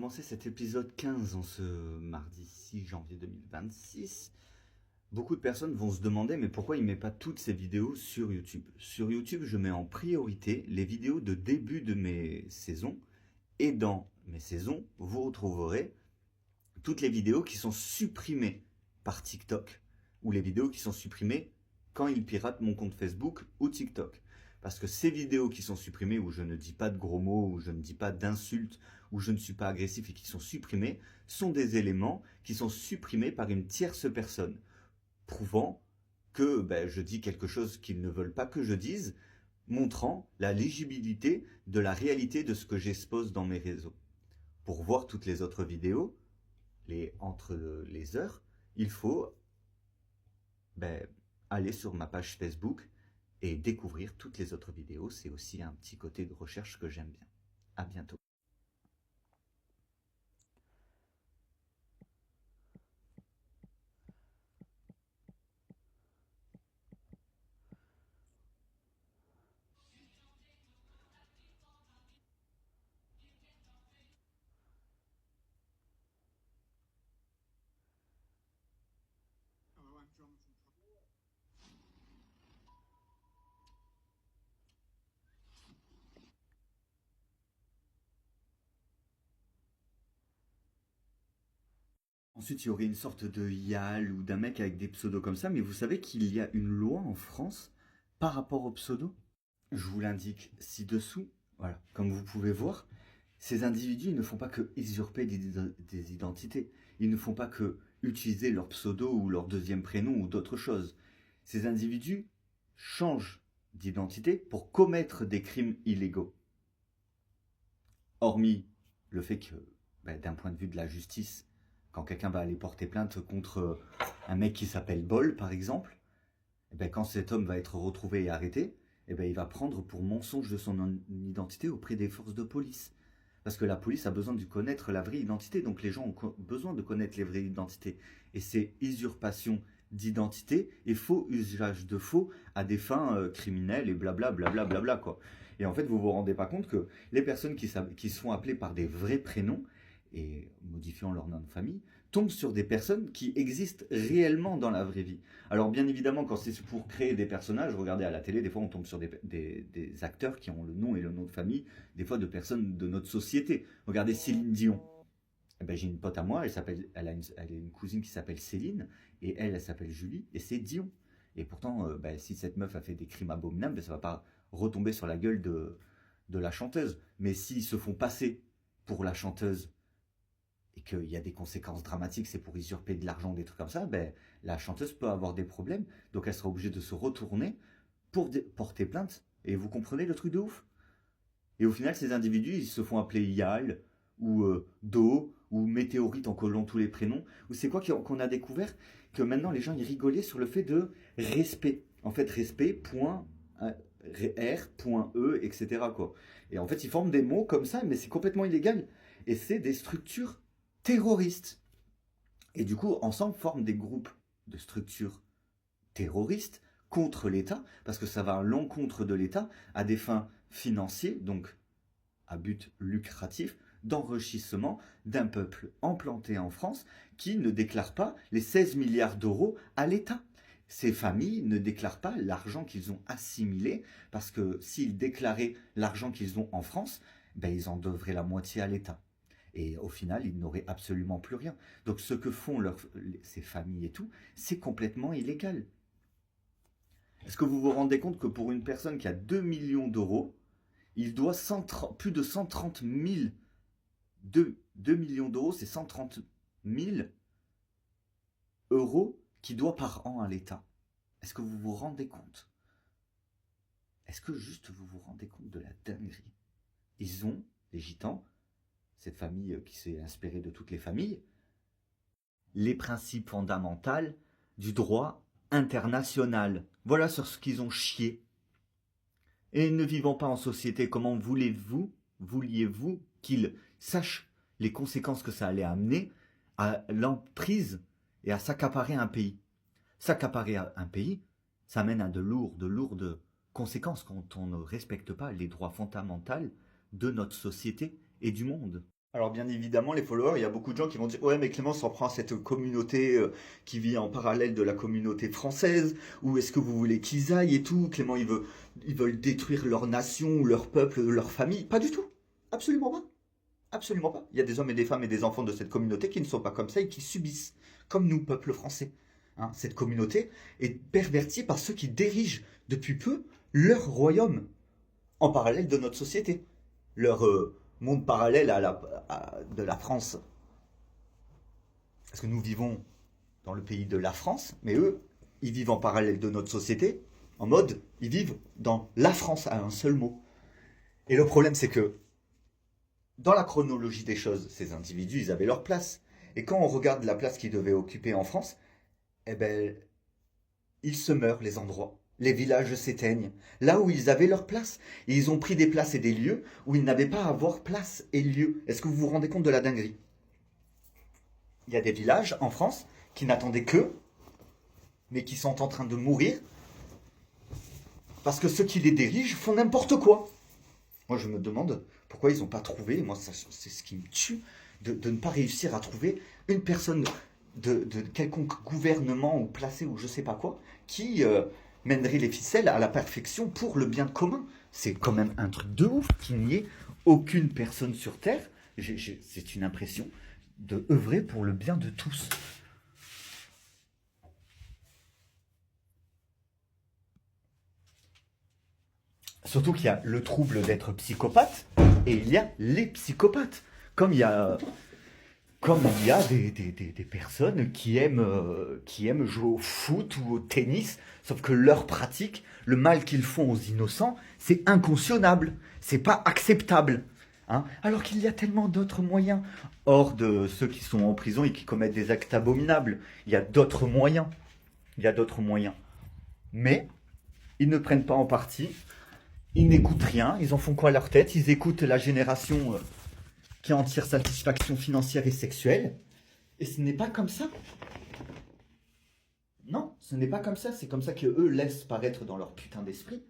commencer cet épisode 15 en ce mardi 6 janvier 2026. Beaucoup de personnes vont se demander mais pourquoi il ne met pas toutes ces vidéos sur YouTube. Sur YouTube, je mets en priorité les vidéos de début de mes saisons. Et dans mes saisons, vous retrouverez toutes les vidéos qui sont supprimées par TikTok ou les vidéos qui sont supprimées quand ils piratent mon compte Facebook ou TikTok. Parce que ces vidéos qui sont supprimées, où je ne dis pas de gros mots, où je ne dis pas d'insultes, où je ne suis pas agressif et qui sont supprimées, sont des éléments qui sont supprimés par une tierce personne, prouvant que je dis quelque chose qu'ils ne veulent pas que je dise, montrant la légibilité de la réalité de ce que j'expose dans mes réseaux. Pour voir toutes les autres vidéos, entre les heures, il faut aller sur ma page Facebook et découvrir toutes les autres vidéos. C'est aussi un petit côté de recherche que j'aime bien. À bientôt. Ensuite, il y aurait une sorte de Yal ou d'un mec avec des pseudos comme ça, mais vous savez qu'il y a une loi en France par rapport aux pseudos. Je vous l'indique ci-dessous. Voilà, comme vous pouvez voir, ces individus ne font pas que usurper des identités. Ils ne font pas que utiliser leur pseudo ou leur deuxième prénom ou d'autres choses. Ces individus changent d'identité pour commettre des crimes illégaux. Hormis le fait que, d'un point de vue de la justice, quand quelqu'un va aller porter plainte contre un mec qui s'appelle Bol, par exemple, quand cet homme va être retrouvé et arrêté, il va prendre pour mensonge de son identité auprès des forces de police. Parce que la police a besoin de connaître la vraie identité, donc les gens ont besoin de connaître les vraies identités. Et c'est usurpation d'identité et faux usage de faux à des fins criminelles et blablabla, quoi. Et en fait, vous vous rendez pas compte que les personnes qui sont appelées par des vrais prénoms, et modifiant leur nom de famille, tombent sur des personnes qui existent réellement dans la vraie vie. Alors bien évidemment, quand c'est pour créer des personnages, regardez à la télé, des fois on tombe sur des acteurs qui ont le nom et le nom de famille, des fois de personnes de notre société. Regardez Céline Dion. J'ai une pote à moi, elle a une cousine qui s'appelle Céline, et elle s'appelle Julie, et c'est Dion. Et pourtant, si cette meuf a fait des crimes abominables, ça va pas retomber sur la gueule de la chanteuse. Mais s'ils se font passer pour la chanteuse, et qu'il y a des conséquences dramatiques, c'est pour usurper de l'argent, des trucs comme ça, la chanteuse peut avoir des problèmes, donc elle sera obligée de se retourner pour porter plainte. Et vous comprenez le truc de ouf? Et au final, ces individus, ils se font appeler Yal, ou Do, ou Météorite en collant tous les prénoms. Ou c'est quoi qu'on a découvert? Que maintenant, les gens, ils rigolaient sur le fait de respect. En fait, respect, point, R, point E, etc., quoi. Et en fait, ils forment des mots comme ça, mais c'est complètement illégal. Et c'est des structures terroristes. Et du coup, ensemble, forment des groupes de structures terroristes contre l'État, parce que ça va à l'encontre de l'État, à des fins financières, donc à but lucratif, d'enrichissement d'un peuple implanté en France qui ne déclare pas les 16 milliards d'euros à l'État. Ces familles ne déclarent pas l'argent qu'ils ont assimilé, parce que s'ils déclaraient l'argent qu'ils ont en France, ils en devraient la moitié à l'État. Et au final, ils n'auraient absolument plus rien. Donc ce que font ces familles et tout, c'est complètement illégal. Est-ce que vous vous rendez compte que pour une personne qui a 2 millions d'euros, il doit plus de 130 000, 2 millions d'euros, c'est 130 000 euros qu'il doit par an à l'État. Est-ce que vous vous rendez compte? Est-ce que juste vous vous rendez compte de la dinguerie? Ils ont, les Gitans, cette famille qui s'est inspirée de toutes les familles, les principes fondamentaux du droit international. Voilà sur ce qu'ils ont chié. Et ne vivant pas en société, comment vouliez-vous qu'ils sachent les conséquences que ça allait amener à l'emprise et à s'accaparer un pays? S'accaparer un pays, ça mène à de lourdes conséquences quand on ne respecte pas les droits fondamentaux de notre société et du monde. Alors bien évidemment, les followers, il y a beaucoup de gens qui vont dire ouais mais Clément s'en prend à cette communauté qui vit en parallèle de la communauté française, où est-ce que vous voulez qu'ils aillent et tout, Clément ils veulent détruire leur nation, leur peuple, leur famille. Pas du tout. Absolument pas. Absolument pas. Il y a des hommes et des femmes et des enfants de cette communauté qui ne sont pas comme ça et qui subissent, comme nous, peuple français. Hein, cette communauté est pervertie par ceux qui dirigent depuis peu leur royaume en parallèle de notre société. Leur monde parallèle de la France. Parce que nous vivons dans le pays de la France, mais eux, ils vivent en parallèle de notre société, en mode, ils vivent dans la France à un seul mot. Et le problème, c'est que dans la chronologie des choses, ces individus, ils avaient leur place. Et quand on regarde la place qu'ils devaient occuper en France, eh ben, ils se meurent, les endroits. Les villages s'éteignent. Là où ils avaient leur place. Et ils ont pris des places et des lieux où ils n'avaient pas à avoir place et lieu. Est-ce que vous vous rendez compte de la dinguerie? Il y a des villages en France qui n'attendaient qu'eux, mais qui sont en train de mourir parce que ceux qui les dirigent font n'importe quoi. Moi, je me demande pourquoi ils n'ont pas trouvé, moi, c'est ce qui me tue, de ne pas réussir à trouver une personne de quelconque gouvernement ou placé ou je sais pas quoi, qui mènerait les ficelles à la perfection pour le bien commun. C'est quand même un truc de ouf qu'il n'y ait aucune personne sur Terre, c'est une impression, de œuvrer pour le bien de tous. Surtout qu'il y a le trouble d'être psychopathe et il y a les psychopathes. Comme il y a, comme il y a des personnes qui aiment jouer au foot ou au tennis, sauf que leur pratique, le mal qu'ils font aux innocents, c'est incautionable, c'est pas acceptable. Hein. Alors qu'il y a tellement d'autres moyens, hors de ceux qui sont en prison et qui commettent des actes abominables. Il y a d'autres moyens. Il y a d'autres moyens. Mais ils ne prennent pas en parti. Ils n'écoutent rien, ils en font quoi à leur tête? Ils écoutent la génération qui en tire satisfaction financière et sexuelle. Et ce n'est pas comme ça. Non, ce n'est pas comme ça. C'est comme ça que eux laissent paraître dans leur putain d'esprit.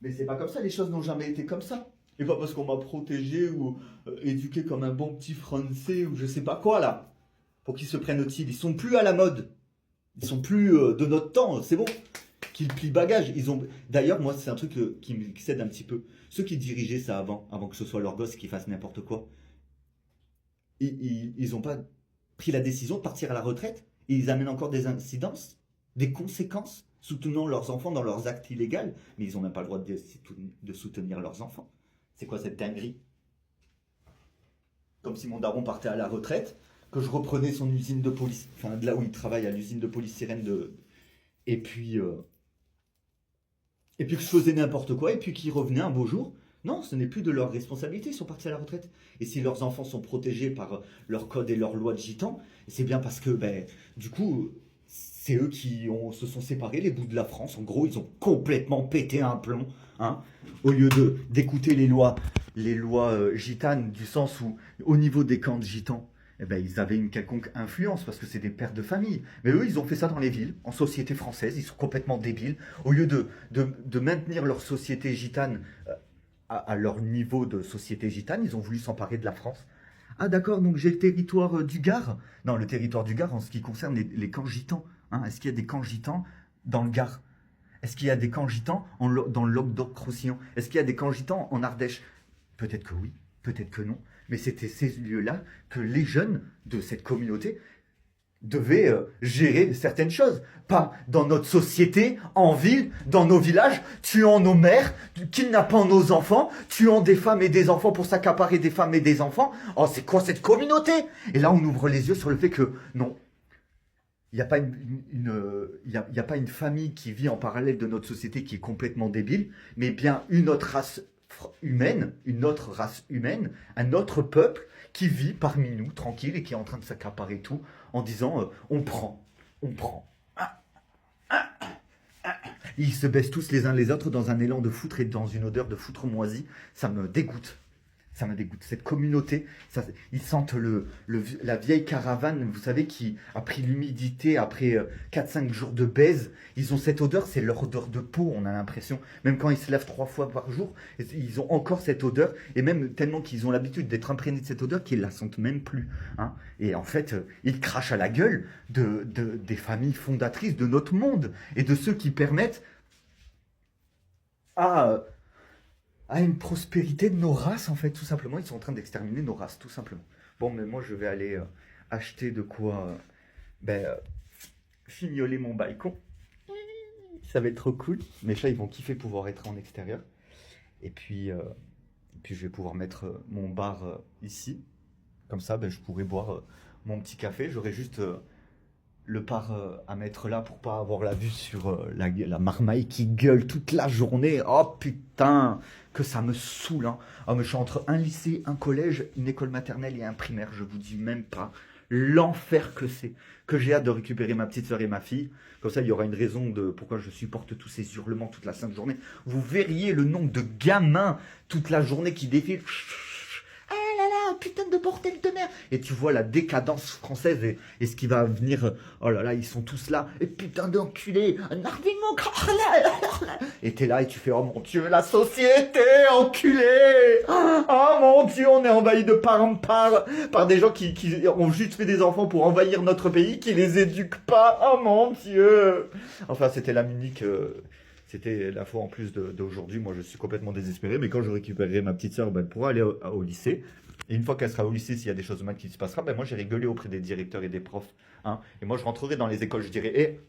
Mais c'est pas comme ça. Les choses n'ont jamais été comme ça. Et pas parce qu'on m'a protégé ou éduqué comme un bon petit français ou je sais pas quoi là. Pour qu'ils se prennent au titre. Ils sont plus à la mode. Ils sont plus de notre temps. C'est bon. Qu'ils plient bagage. Ils ont. D'ailleurs, moi, c'est un truc qui me cède un petit peu. Ceux qui dirigeaient ça avant que ce soit leur gosse qui fasse n'importe quoi, ils ont pas pris la décision de partir à la retraite et ils amènent encore des incidences, des conséquences, soutenant leurs enfants dans leurs actes illégaux, mais ils ont même pas le droit de soutenir leurs enfants. C'est quoi cette dinguerie? Comme si mon daron partait à la retraite, que je reprenais son usine de police, enfin de là où il travaille à l'usine de police sirène de. Et puis, et puis que je faisais n'importe quoi, et puis qu'ils revenaient un beau jour. Non, ce n'est plus de leur responsabilité, ils sont partis à la retraite. Et si leurs enfants sont protégés par leur code et leur loi de gitan, c'est bien parce que, ben, du coup, c'est eux qui se sont séparés, les bouts de la France. En gros, ils ont complètement pété un plomb. Hein, au lieu d'écouter les lois gitanes, du sens où, au niveau des camps de gitans, eh ben, ils avaient une quelconque influence parce que c'est des pères de famille. Mais eux, ils ont fait ça dans les villes, en société française. Ils sont complètement débiles. Au lieu de maintenir leur société gitane à leur niveau de société gitane, ils ont voulu s'emparer de la France. Ah d'accord, donc j'ai le territoire du Gard. Non, le territoire du Gard en ce qui concerne les camps gitans. Hein, est-ce qu'il y a des camps gitans dans le Gard? Est-ce qu'il y a des camps gitans dans le Languedoc-Roussillon? Est-ce qu'il y a des camps gitans en Ardèche? Peut-être que oui, peut-être que non. Mais c'était ces lieux-là que les jeunes de cette communauté devaient gérer certaines choses. Pas dans notre société, en ville, dans nos villages, tuant nos mères, kidnappant nos enfants, tuant des femmes et des enfants pour s'accaparer des femmes et des enfants. Oh, c'est quoi cette communauté? Et là, on ouvre les yeux sur le fait que non, il n'y a pas y a pas une famille qui vit en parallèle de notre société qui est complètement débile, mais bien une autre race humaine, un autre peuple qui vit parmi nous, tranquille, et qui est en train de s'accaparer tout, en disant on prend, on prend. Ils se baissent tous les uns les autres dans un élan de foutre et dans une odeur de foutre moisi. Ça me dégoûte. Ça me dégoûte. Cette communauté, ça, ils sentent la vieille caravane, vous savez, qui a pris l'humidité après 4-5 jours de baise. Ils ont cette odeur, c'est leur odeur de peau, on a l'impression. Même quand ils se lavent 3 fois par jour, ils ont encore cette odeur. Et même tellement qu'ils ont l'habitude d'être imprégnés de cette odeur qu'ils la sentent même plus. Hein. Et en fait, ils crachent à la gueule des familles fondatrices de notre monde et de ceux qui permettent à une prospérité de nos races, en fait, tout simplement. Ils sont en train d'exterminer nos races, tout simplement. Bon, mais moi, je vais aller acheter de quoi fignoler mon balcon. Ça va être trop cool. Mes chats, ils vont kiffer pouvoir être en extérieur. Et puis je vais pouvoir mettre mon bar ici. Comme ça, je pourrai boire mon petit café. J'aurai juste le par à mettre là pour pas avoir la vue sur la marmaille qui gueule toute la journée. Oh putain, que ça me saoule. Hein. Oh, mais je suis entre un lycée, un collège, une école maternelle et un primaire. Je vous dis même pas l'enfer que c'est. Que j'ai hâte de récupérer ma petite soeur et ma fille. Comme ça, il y aura une raison de pourquoi je supporte tous ces hurlements toute la sainte journée. Vous verriez le nombre de gamins toute la journée qui défilent. Ah là là, putain de bordel de merde. Et tu vois la décadence française et ce qui va venir. Oh là là, ils sont tous là. Et putain d'enculé. Et t'es là et tu fais, oh mon Dieu, la société, enculé. Oh mon Dieu, on est envahi de part en part par des gens qui ont juste fait des enfants pour envahir notre pays, qui les éduquent pas. Oh mon Dieu. Enfin, c'était la Munich. C'était l'info en plus d'aujourd'hui. Moi, je suis complètement désespéré. Mais quand je récupérerai ma petite sœur, elle pourra aller au lycée. Et une fois qu'elle sera au lycée, s'il y a des choses mal qui se passeront, moi, j'ai rigolé auprès des directeurs et des profs. Hein. Et moi, je rentrerai dans les écoles. Je dirais,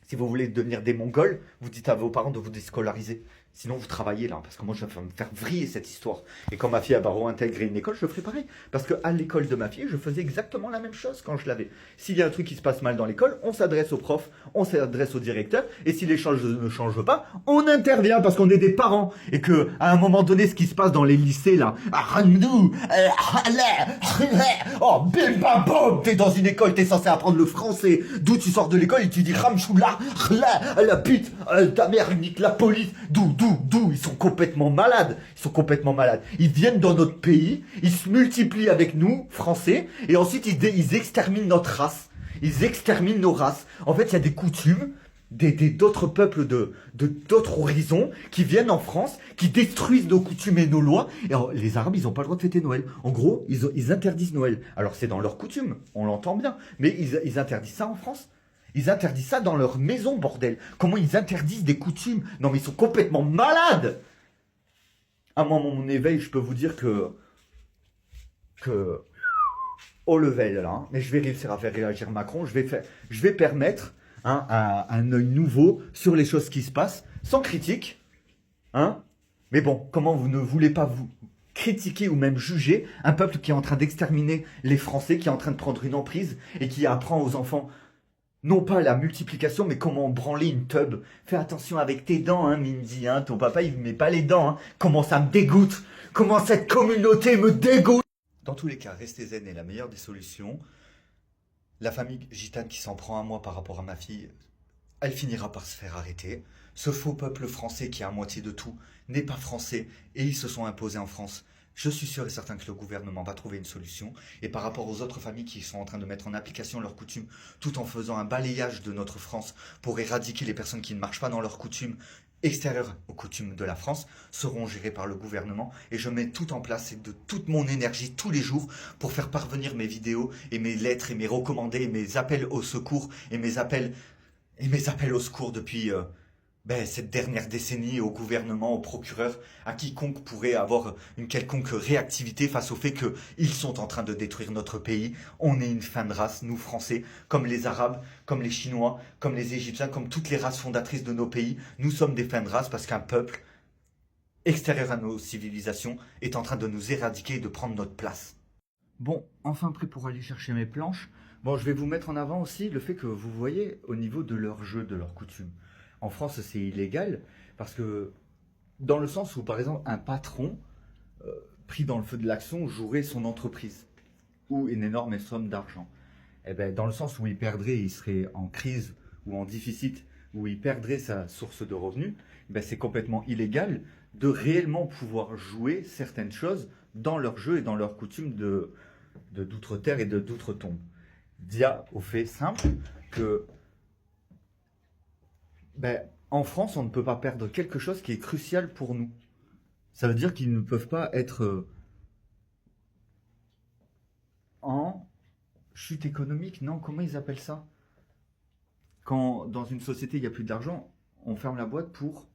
si vous voulez devenir des Mongols, vous dites à vos parents de vous déscolariser. Sinon, vous travaillez là, parce que moi, je vais me faire vriller cette histoire. Et quand ma fille va réintégrer une école, je ferai pareil. Parce qu'à l'école de ma fille, je faisais exactement la même chose quand je l'avais. S'il y a un truc qui se passe mal dans l'école, on s'adresse au prof, on s'adresse au directeur. Et si les choses ne changent pas, on intervient parce qu'on est des parents. Et que à un moment donné, ce qui se passe dans les lycées là, oh, bim bam bom, t'es dans une école, t'es censé apprendre le français. D'où tu sors de l'école et tu dis ramchoula, la pute, ta mère nique la police. D'où, ils sont complètement malades. Ils sont complètement malades. Ils viennent dans notre pays, ils se multiplient avec nous, Français, et ensuite ils exterminent notre race. Ils exterminent nos races. En fait, il y a des coutumes d'autres peuples d'autres horizons qui viennent en France, qui détruisent nos coutumes et nos lois. Et alors, les Arabes, ils n'ont pas le droit de fêter Noël. En gros, ils interdisent Noël. Alors, c'est dans leurs coutumes, on l'entend bien, mais ils interdisent ça en France. Ils interdisent ça dans leur maison, bordel. Comment ils interdisent des coutumes? Non, mais ils sont complètement malades. À moi, mon éveil, je peux vous dire que au level, là. Hein. Mais je vais réussir à faire réagir Macron. Je vais permettre un œil nouveau sur les choses qui se passent, sans critique. Hein. Mais bon, comment vous ne voulez pas vous critiquer ou même juger un peuple qui est en train d'exterminer les Français, qui est en train de prendre une emprise et qui apprend aux enfants non pas la multiplication, mais comment branler une tub. Fais attention avec tes dents, hein, Mindy. Hein. Ton papa, il ne met pas les dents. Hein. Comment ça me dégoûte. Comment cette communauté me dégoûte. Dans tous les cas, restez zen est la meilleure des solutions. La famille gitane qui s'en prend à moi par rapport à ma fille, elle finira par se faire arrêter. Ce faux peuple français qui est à moitié de tout n'est pas français et ils se sont imposés en France. Je suis sûr et certain que le gouvernement va trouver une solution. Et par rapport aux autres familles qui sont en train de mettre en application leurs coutumes, tout en faisant un balayage de notre France pour éradiquer les personnes qui ne marchent pas dans leurs coutumes, extérieures aux coutumes de la France, seront gérées par le gouvernement. Et je mets tout en place et de toute mon énergie tous les jours pour faire parvenir mes vidéos et mes lettres et mes recommandés et mes appels au secours et mes appels au secours depuis cette dernière décennie au gouvernement, aux procureurs, à quiconque pourrait avoir une quelconque réactivité face au fait qu'ils sont en train de détruire notre pays. On est une fin de race, nous Français, comme les Arabes, comme les Chinois, comme les Égyptiens, comme toutes les races fondatrices de nos pays. Nous sommes des fins de race parce qu'un peuple extérieur à nos civilisations est en train de nous éradiquer et de prendre notre place. Bon, enfin prêt pour aller chercher mes planches. Bon, je vais vous mettre en avant aussi le fait que vous voyez au niveau de leur jeu, de leurs coutumes. En France, c'est illégal parce que dans le sens où, par exemple, un patron pris dans le feu de l'action jouerait son entreprise ou une énorme somme d'argent. Eh ben, dans le sens où il perdrait, il serait en crise ou en déficit, où il perdrait sa source de revenus, c'est complètement illégal de réellement pouvoir jouer certaines choses dans leur jeu et dans leur coutume d'outre-terre et d'outre-tombe. Via au fait simple que en France, on ne peut pas perdre quelque chose qui est crucial pour nous. Ça veut dire qu'ils ne peuvent pas être en chute économique, non? Comment ils appellent ça? Quand dans une société il n'y a plus d'argent, on ferme la boîte pour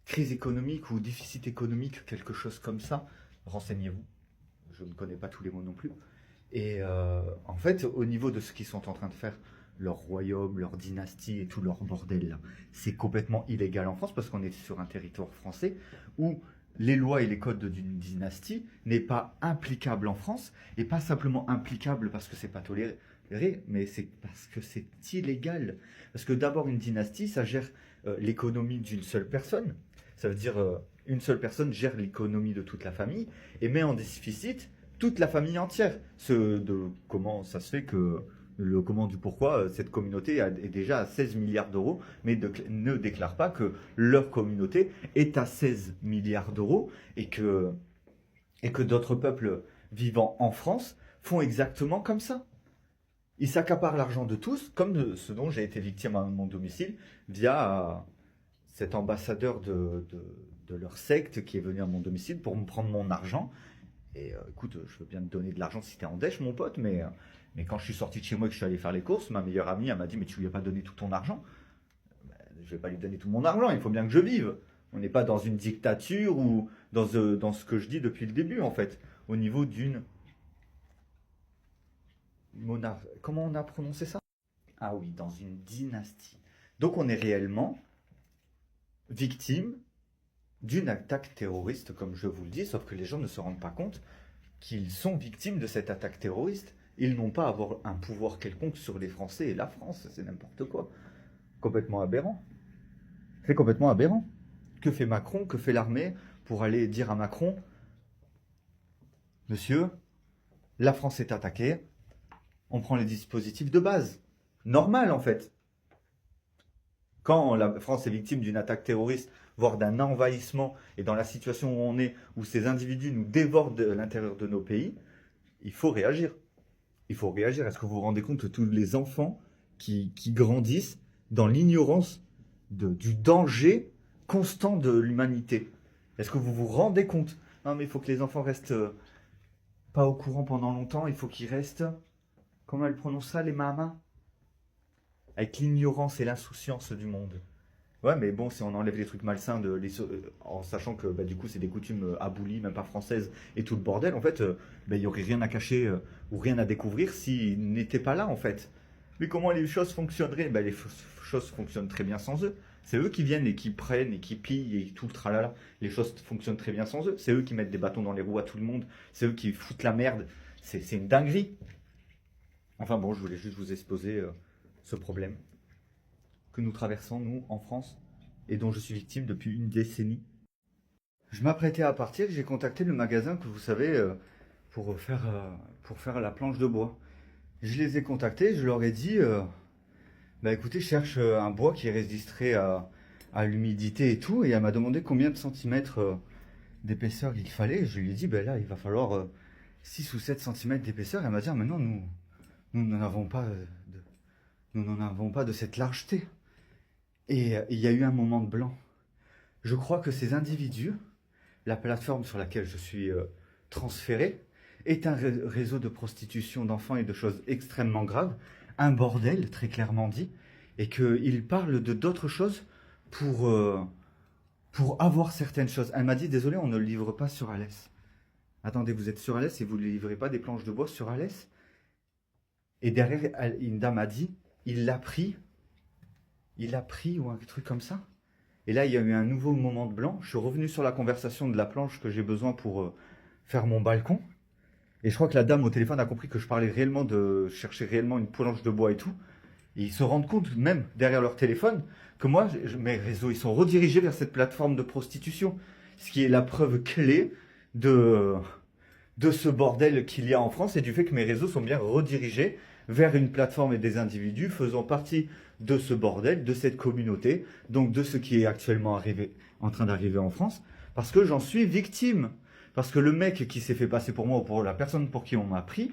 crise économique ou déficit économique, quelque chose comme ça. Renseignez-vous. Je ne connais pas tous les mots non plus. Et en fait, au niveau de ce qu'ils sont en train de faire, leur royaume, leur dynastie et tout leur bordel, c'est complètement illégal en France parce qu'on est sur un territoire français où les lois et les codes d'une dynastie n'est pas implicable en France et pas simplement implicable parce que c'est pas toléré, mais c'est parce que c'est illégal. Parce que d'abord, une dynastie, ça gère l'économie d'une seule personne. Ça veut dire une seule personne gère l'économie de toute la famille et met en déficit toute la famille entière. Comment ça se fait que le comment du pourquoi cette communauté est déjà à 16 milliards d'euros, mais ne déclare pas que leur communauté est à 16 milliards d'euros et que d'autres peuples vivant en France font exactement comme ça. Ils s'accaparent l'argent de tous, comme de ce dont j'ai été victime à mon domicile via cet ambassadeur de leur secte qui est venu à mon domicile pour me prendre mon argent. Et écoute, je veux bien te donner de l'argent si t'es en dèche, mon pote, mais quand je suis sorti de chez moi et que je suis allé faire les courses, ma meilleure amie, elle m'a dit, mais tu lui as pas donné tout ton argent? Je vais pas lui donner tout mon argent, il faut bien que je vive. On n'est pas dans une dictature ou dans ce que je dis depuis le début, en fait, au niveau d'une monarchie. Comment on a prononcé ça? Ah oui, dans une dynastie. Donc on est réellement victime d'une attaque terroriste, comme je vous le dis, sauf que les gens ne se rendent pas compte qu'ils sont victimes de cette attaque terroriste. Ils n'ont pas à avoir un pouvoir quelconque sur les Français et la France, c'est n'importe quoi. Complètement aberrant. C'est complètement aberrant. Que fait Macron, que fait l'armée pour aller dire à Macron, monsieur, la France est attaquée, on prend les dispositifs de base. Normal en fait. Quand la France est victime d'une attaque terroriste, voire d'un envahissement, et dans la situation où on est, où ces individus nous dévorent de l'intérieur de nos pays, il faut réagir. Il faut réagir. Est-ce que vous vous rendez compte de tous les enfants qui grandissent dans l'ignorance du danger constant de l'humanité? Est-ce que vous vous rendez compte? Non, mais il faut que les enfants restent pas au courant pendant longtemps. Il faut qu'ils restent... Comment elle prononce ça, les mamas? Avec l'ignorance et l'insouciance du monde. Ouais, mais bon, si on enlève les trucs malsains, en sachant que du coup, c'est des coutumes abolies, même pas françaises, et tout le bordel, en fait, il n'y aurait rien à cacher ou rien à découvrir s'ils n'étaient pas là, en fait. Mais comment les choses fonctionneraient? Les choses fonctionnent très bien sans eux. C'est eux qui viennent et qui prennent et qui pillent et tout le tralala. Les choses fonctionnent très bien sans eux. C'est eux qui mettent des bâtons dans les roues à tout le monde. C'est eux qui foutent la merde. C'est une dinguerie. Enfin bon, je voulais juste vous exposer ce problème que nous traversons, nous, en France, et dont je suis victime depuis une décennie. Je m'apprêtais à partir, j'ai contacté le magasin que vous savez, pour faire la planche de bois. Je les ai contactés, je leur ai dit, écoutez, je cherche un bois qui résisterait à l'humidité et tout, et elle m'a demandé combien de centimètres d'épaisseur il fallait. Je lui ai dit, là, il va falloir 6 ou 7 centimètres d'épaisseur. Elle m'a dit, ah, mais non, nous n'en avons pas de cette largeté. Et il y a eu un moment de blanc. Je crois que ces individus, la plateforme sur laquelle je suis transféré, est un réseau de prostitution d'enfants et de choses extrêmement graves, un bordel, très clairement dit, et qu'ils parlent de d'autres choses pour avoir certaines choses. Elle m'a dit, désolé, on ne le livre pas sur Alès. Attendez, vous êtes sur Alès et vous ne livrez pas des planches de bois sur Alès? Et derrière, une dame a dit, il l'a pris ou un truc comme ça. Et là, il y a eu un nouveau moment de blanc. Je suis revenu sur la conversation de la planche que j'ai besoin pour faire mon balcon. Et je crois que la dame au téléphone a compris que je parlais réellement chercher réellement une planche de bois et tout. Et ils se rendent compte, même derrière leur téléphone, que moi, mes réseaux, ils sont redirigés vers cette plateforme de prostitution. Ce qui est la preuve clé de ce bordel qu'il y a en France et du fait que mes réseaux sont bien redirigés vers une plateforme et des individus faisant partie de ce bordel, de cette communauté, donc de ce qui est actuellement en train d'arriver en France, parce que j'en suis victime. Parce que le mec qui s'est fait passer pour moi ou pour la personne pour qui on m'a pris,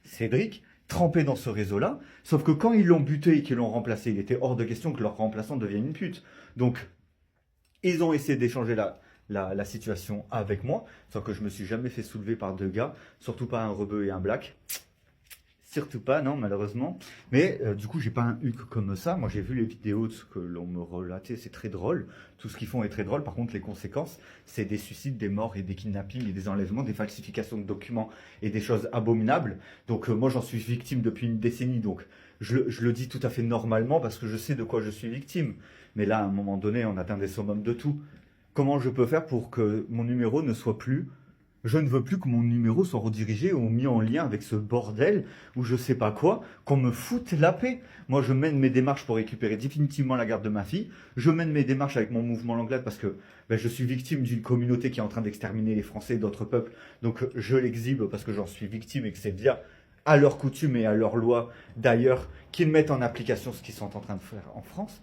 Cédric, trempé dans ce réseau-là, sauf que quand ils l'ont buté et qu'ils l'ont remplacé, il était hors de question que leur remplaçant devienne une pute. Donc, ils ont essayé d'échanger la situation avec moi, sauf que je me suis jamais fait soulever par deux gars, surtout pas un rebeu et un black. Surtout pas, non, malheureusement. Mais du coup, j'ai pas un huc comme ça. Moi, j'ai vu les vidéos de ce que l'on me relatait, c'est très drôle. Tout ce qu'ils font est très drôle. Par contre, les conséquences, c'est des suicides, des morts et des kidnappings et des enlèvements, des falsifications de documents et des choses abominables. Donc, moi, j'en suis victime depuis une décennie. Donc, je le dis tout à fait normalement parce que je sais de quoi je suis victime. Mais là, à un moment donné, on atteint des summums de tout. Comment je peux faire pour que mon numéro ne soit plus... Je ne veux plus que mon numéro soit redirigé ou mis en lien avec ce bordel ou je sais pas quoi, qu'on me foute la paix. Moi, je mène mes démarches pour récupérer définitivement la garde de ma fille. Je mène mes démarches avec mon mouvement Langlade parce que je suis victime d'une communauté qui est en train d'exterminer les Français et d'autres peuples. Donc, je l'exhibe parce que j'en suis victime et que c'est via à leurs coutumes et à leurs lois d'ailleurs qu'ils mettent en application ce qu'ils sont en train de faire en France.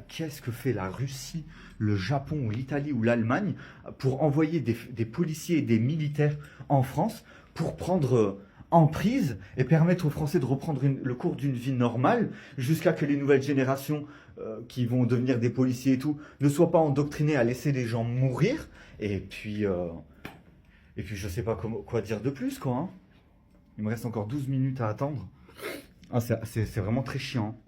Qu'est-ce que fait la Russie, le Japon ou l'Italie ou l'Allemagne pour envoyer des policiers et des militaires en France pour prendre en prise et permettre aux Français de reprendre le cours d'une vie normale jusqu'à que les nouvelles générations qui vont devenir des policiers et tout ne soient pas endoctrinées à laisser les gens mourir. Et puis je sais pas quoi dire de plus, quoi. Hein. Il me reste encore 12 minutes à attendre. Ah, c'est vraiment très chiant.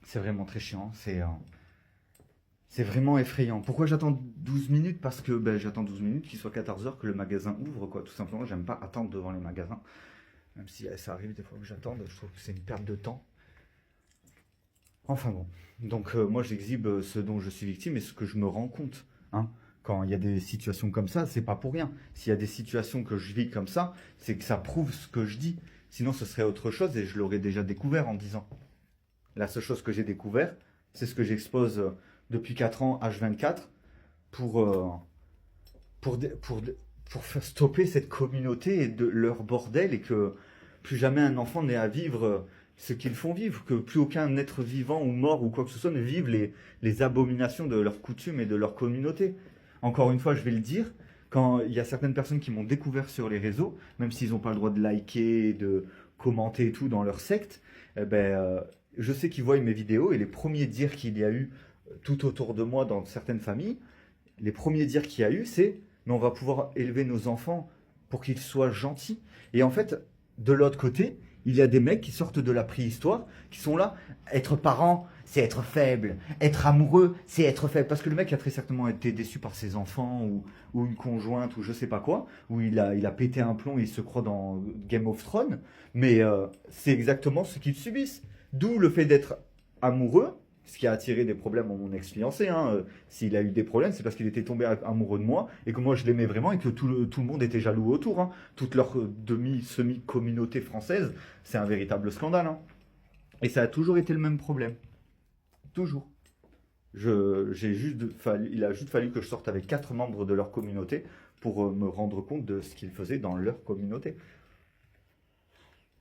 C'est vraiment très chiant, c'est vraiment effrayant. Pourquoi j'attends 12 minutes? Parce que j'attends 12 minutes qu'il soit 14 heures que le magasin ouvre, quoi. Tout simplement, j'aime pas attendre devant les magasins. Même si ça arrive des fois que j'attende, je trouve que c'est une perte de temps. Enfin bon. Donc moi j'exhibe ce dont je suis victime et ce que je me rends compte. Hein. Quand il y a des situations comme ça, c'est pas pour rien. S'il y a des situations que je vis comme ça, c'est que ça prouve ce que je dis. Sinon ce serait autre chose et je l'aurais déjà découvert en disant. La seule chose que j'ai découvert, c'est ce que j'expose depuis 4 ans, H24, pour faire stopper cette communauté et de leur bordel et que plus jamais un enfant n'ait à vivre ce qu'ils font vivre, que plus aucun être vivant ou mort ou quoi que ce soit ne vive les abominations de leurs coutumes et de leur communauté. Encore une fois, je vais le dire, quand il y a certaines personnes qui m'ont découvert sur les réseaux, même s'ils n'ont pas le droit de liker, de commenter et tout dans leur secte, je sais qu'ils voient mes vidéos et les premiers dires qu'il y a eu tout autour de moi dans certaines familles, les premiers dires qu'il y a eu, c'est « mais on va pouvoir élever nos enfants pour qu'ils soient gentils ». Et en fait, de l'autre côté, il y a des mecs qui sortent de la préhistoire, qui sont là, être parent, c'est être faible, être amoureux, c'est être faible. Parce que le mec a très certainement été déçu par ses enfants ou une conjointe ou je sais pas quoi, où il a pété un plomb et il se croit dans Game of Thrones, mais c'est exactement ce qu'ils subissent. D'où le fait d'être amoureux, ce qui a attiré des problèmes à mon ex-fiancé. Hein. S'il a eu des problèmes, c'est parce qu'il était tombé amoureux de moi et que moi je l'aimais vraiment et que tout le monde était jaloux autour. Hein. Toute leur semi-communauté française, c'est un véritable scandale. Hein. Et ça a toujours été le même problème. Toujours. Il a juste fallu que je sorte avec 4 membres de leur communauté pour me rendre compte de ce qu'ils faisaient dans leur communauté.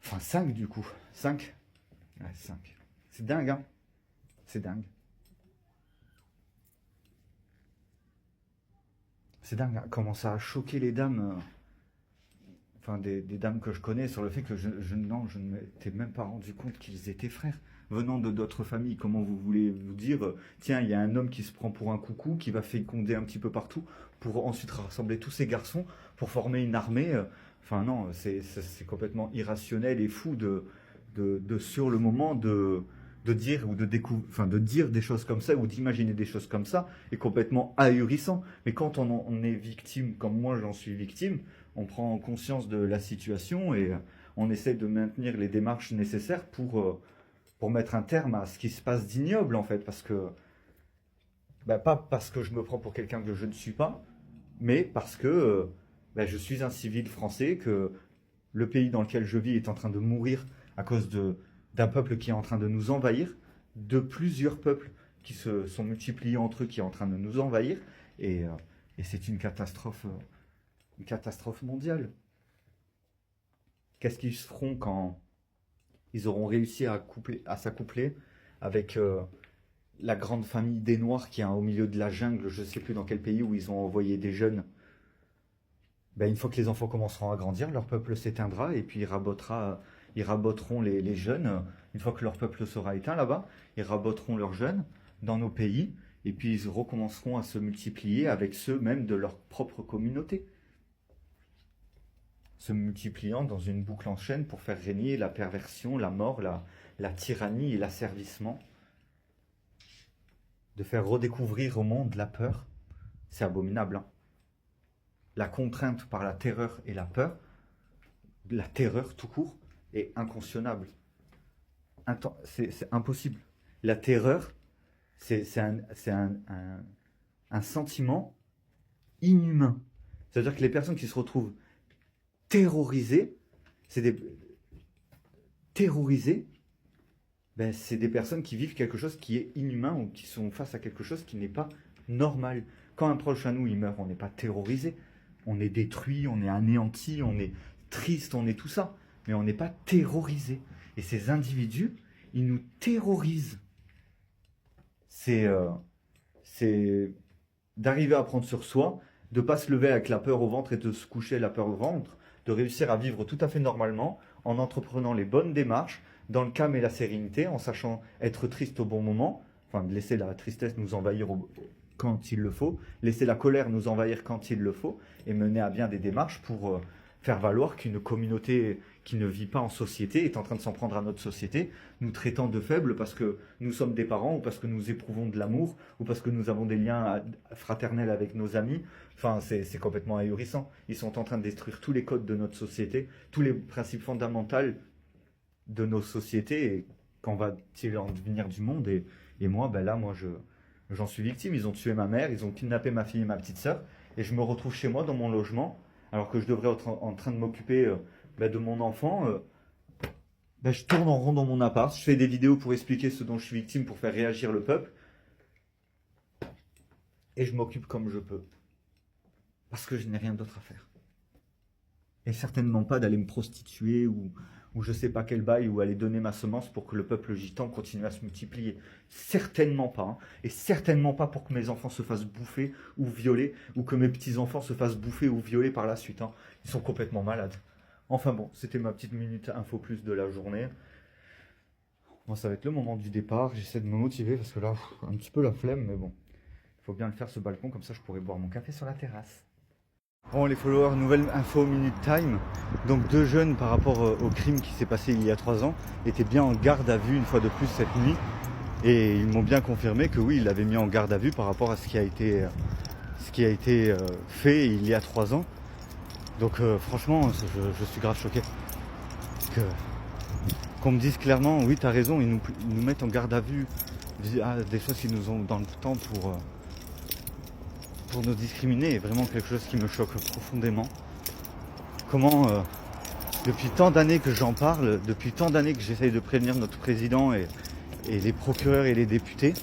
Enfin, 5 du coup. 5. Ouais, 5. C'est dingue, hein. C'est dingue. C'est dingue, hein, comment ça a choqué les dames, enfin des dames que je connais, sur le fait que je ne m'étais même pas rendu compte qu'ils étaient frères. Venant de d'autres familles, comment vous voulez vous dire, tiens, il y a un homme qui se prend pour un coucou, qui va féconder un petit peu partout, pour ensuite rassembler tous ces garçons, pour former une armée. Enfin non, c'est complètement irrationnel et fou de sur le moment de dire ou de dire des choses comme ça ou d'imaginer des choses comme ça est complètement ahurissant. Mais quand on est victime, comme moi j'en suis victime, on prend conscience de la situation et on essaie de maintenir les démarches nécessaires pour mettre un terme à ce qui se passe d'ignoble en fait. Parce que, pas parce que je me prends pour quelqu'un que je ne suis pas, mais parce que je suis un civil français, que le pays dans lequel je vis est en train de mourir à cause d'un peuple qui est en train de nous envahir, de plusieurs peuples qui se sont multipliés entre eux, qui est en train de nous envahir, et c'est une catastrophe mondiale. Qu'est-ce qu'ils feront quand Ils auront réussi à s'accoupler avec la grande famille des Noirs qui est au milieu de la jungle, je ne sais plus dans quel pays, où ils ont envoyé des jeunes. Ben, une fois que les enfants commenceront à grandir, leur peuple s'éteindra et puis ils raboteront les jeunes. Une fois que leur peuple sera éteint là-bas, ils raboteront leurs jeunes dans nos pays et puis ils recommenceront à se multiplier avec ceux même de leur propre communauté. Se multipliant dans une boucle en chaîne pour faire régner la perversion, la mort, la tyrannie et l'asservissement. De faire redécouvrir au monde la peur, c'est abominable. Hein. La contrainte par la terreur et la peur, la terreur tout court, est inconscionnable. C'est impossible. La terreur, c'est un sentiment inhumain. C'est-à-dire que les personnes qui se retrouvent terrorisées, terrorisées, ben, c'est des personnes qui vivent quelque chose qui est inhumain ou qui sont face à quelque chose qui n'est pas normal. Quand un proche à nous il meurt, on n'est pas terrorisé. On est détruit, on est anéanti, on est triste, on est tout ça. Mais on n'est pas terrorisé. Et ces individus, ils nous terrorisent. C'est d'arriver à prendre sur soi, de ne pas se lever avec la peur au ventre et de se coucher la peur au ventre, de réussir à vivre tout à fait normalement, en entreprenant les bonnes démarches, dans le calme et la sérénité, en sachant être triste au bon moment, enfin de laisser la tristesse nous envahir quand il le faut, laisser la colère nous envahir quand il le faut, et mener à bien des démarches pour faire valoir qu'une communauté qui ne vit pas en société est en train de s'en prendre à notre société, nous traitant de faibles parce que nous sommes des parents, ou parce que nous éprouvons de l'amour, ou parce que nous avons des liens fraternels avec nos amis. Enfin, c'est complètement ahurissant. Ils sont en train de détruire tous les codes de notre société, tous les principes fondamentaux de nos sociétés, et qu'en va-t-il en devenir du monde. Et moi, ben là, j'en suis victime. Ils ont tué ma mère, ils ont kidnappé ma fille et ma petite sœur, et je me retrouve chez moi dans mon logement, alors que je devrais être en train de m'occuper de mon enfant. Je tourne en rond dans mon appart, je fais des vidéos pour expliquer ce dont je suis victime, pour faire réagir le peuple, et je m'occupe comme je peux, parce que je n'ai rien d'autre à faire. Et certainement pas d'aller me prostituer ou je sais pas quel bail, ou aller donner ma semence pour que le peuple gitan continue à se multiplier. Certainement pas. Hein. Et certainement pas pour que mes enfants se fassent bouffer ou violer, ou que mes petits-enfants se fassent bouffer ou violer par la suite. Hein. Ils sont complètement malades. Enfin bon, c'était ma petite minute info plus de la journée. Moi, ça va être le moment du départ. J'essaie de me motiver parce que là, un petit peu la flemme, mais bon. Il faut bien le faire, ce balcon, comme ça je pourrai boire mon café sur la terrasse. Bon, les followers, nouvelle info minute time. Donc 2 jeunes, par rapport au crime qui s'est passé il y a 3 ans, étaient bien en garde à vue une fois de plus cette nuit. Et ils m'ont bien confirmé que oui, ils l'avaient mis en garde à vue par rapport à ce qui a été fait il y a 3 ans. Donc franchement, je suis grave choqué. Qu'on me dise clairement, oui t'as raison, ils nous mettent en garde à vue des choses qui nous ont dans le temps pour nous discriminer, est vraiment quelque chose qui me choque profondément. Comment, depuis tant d'années que j'en parle, depuis tant d'années que j'essaye de prévenir notre président et les procureurs et les députés,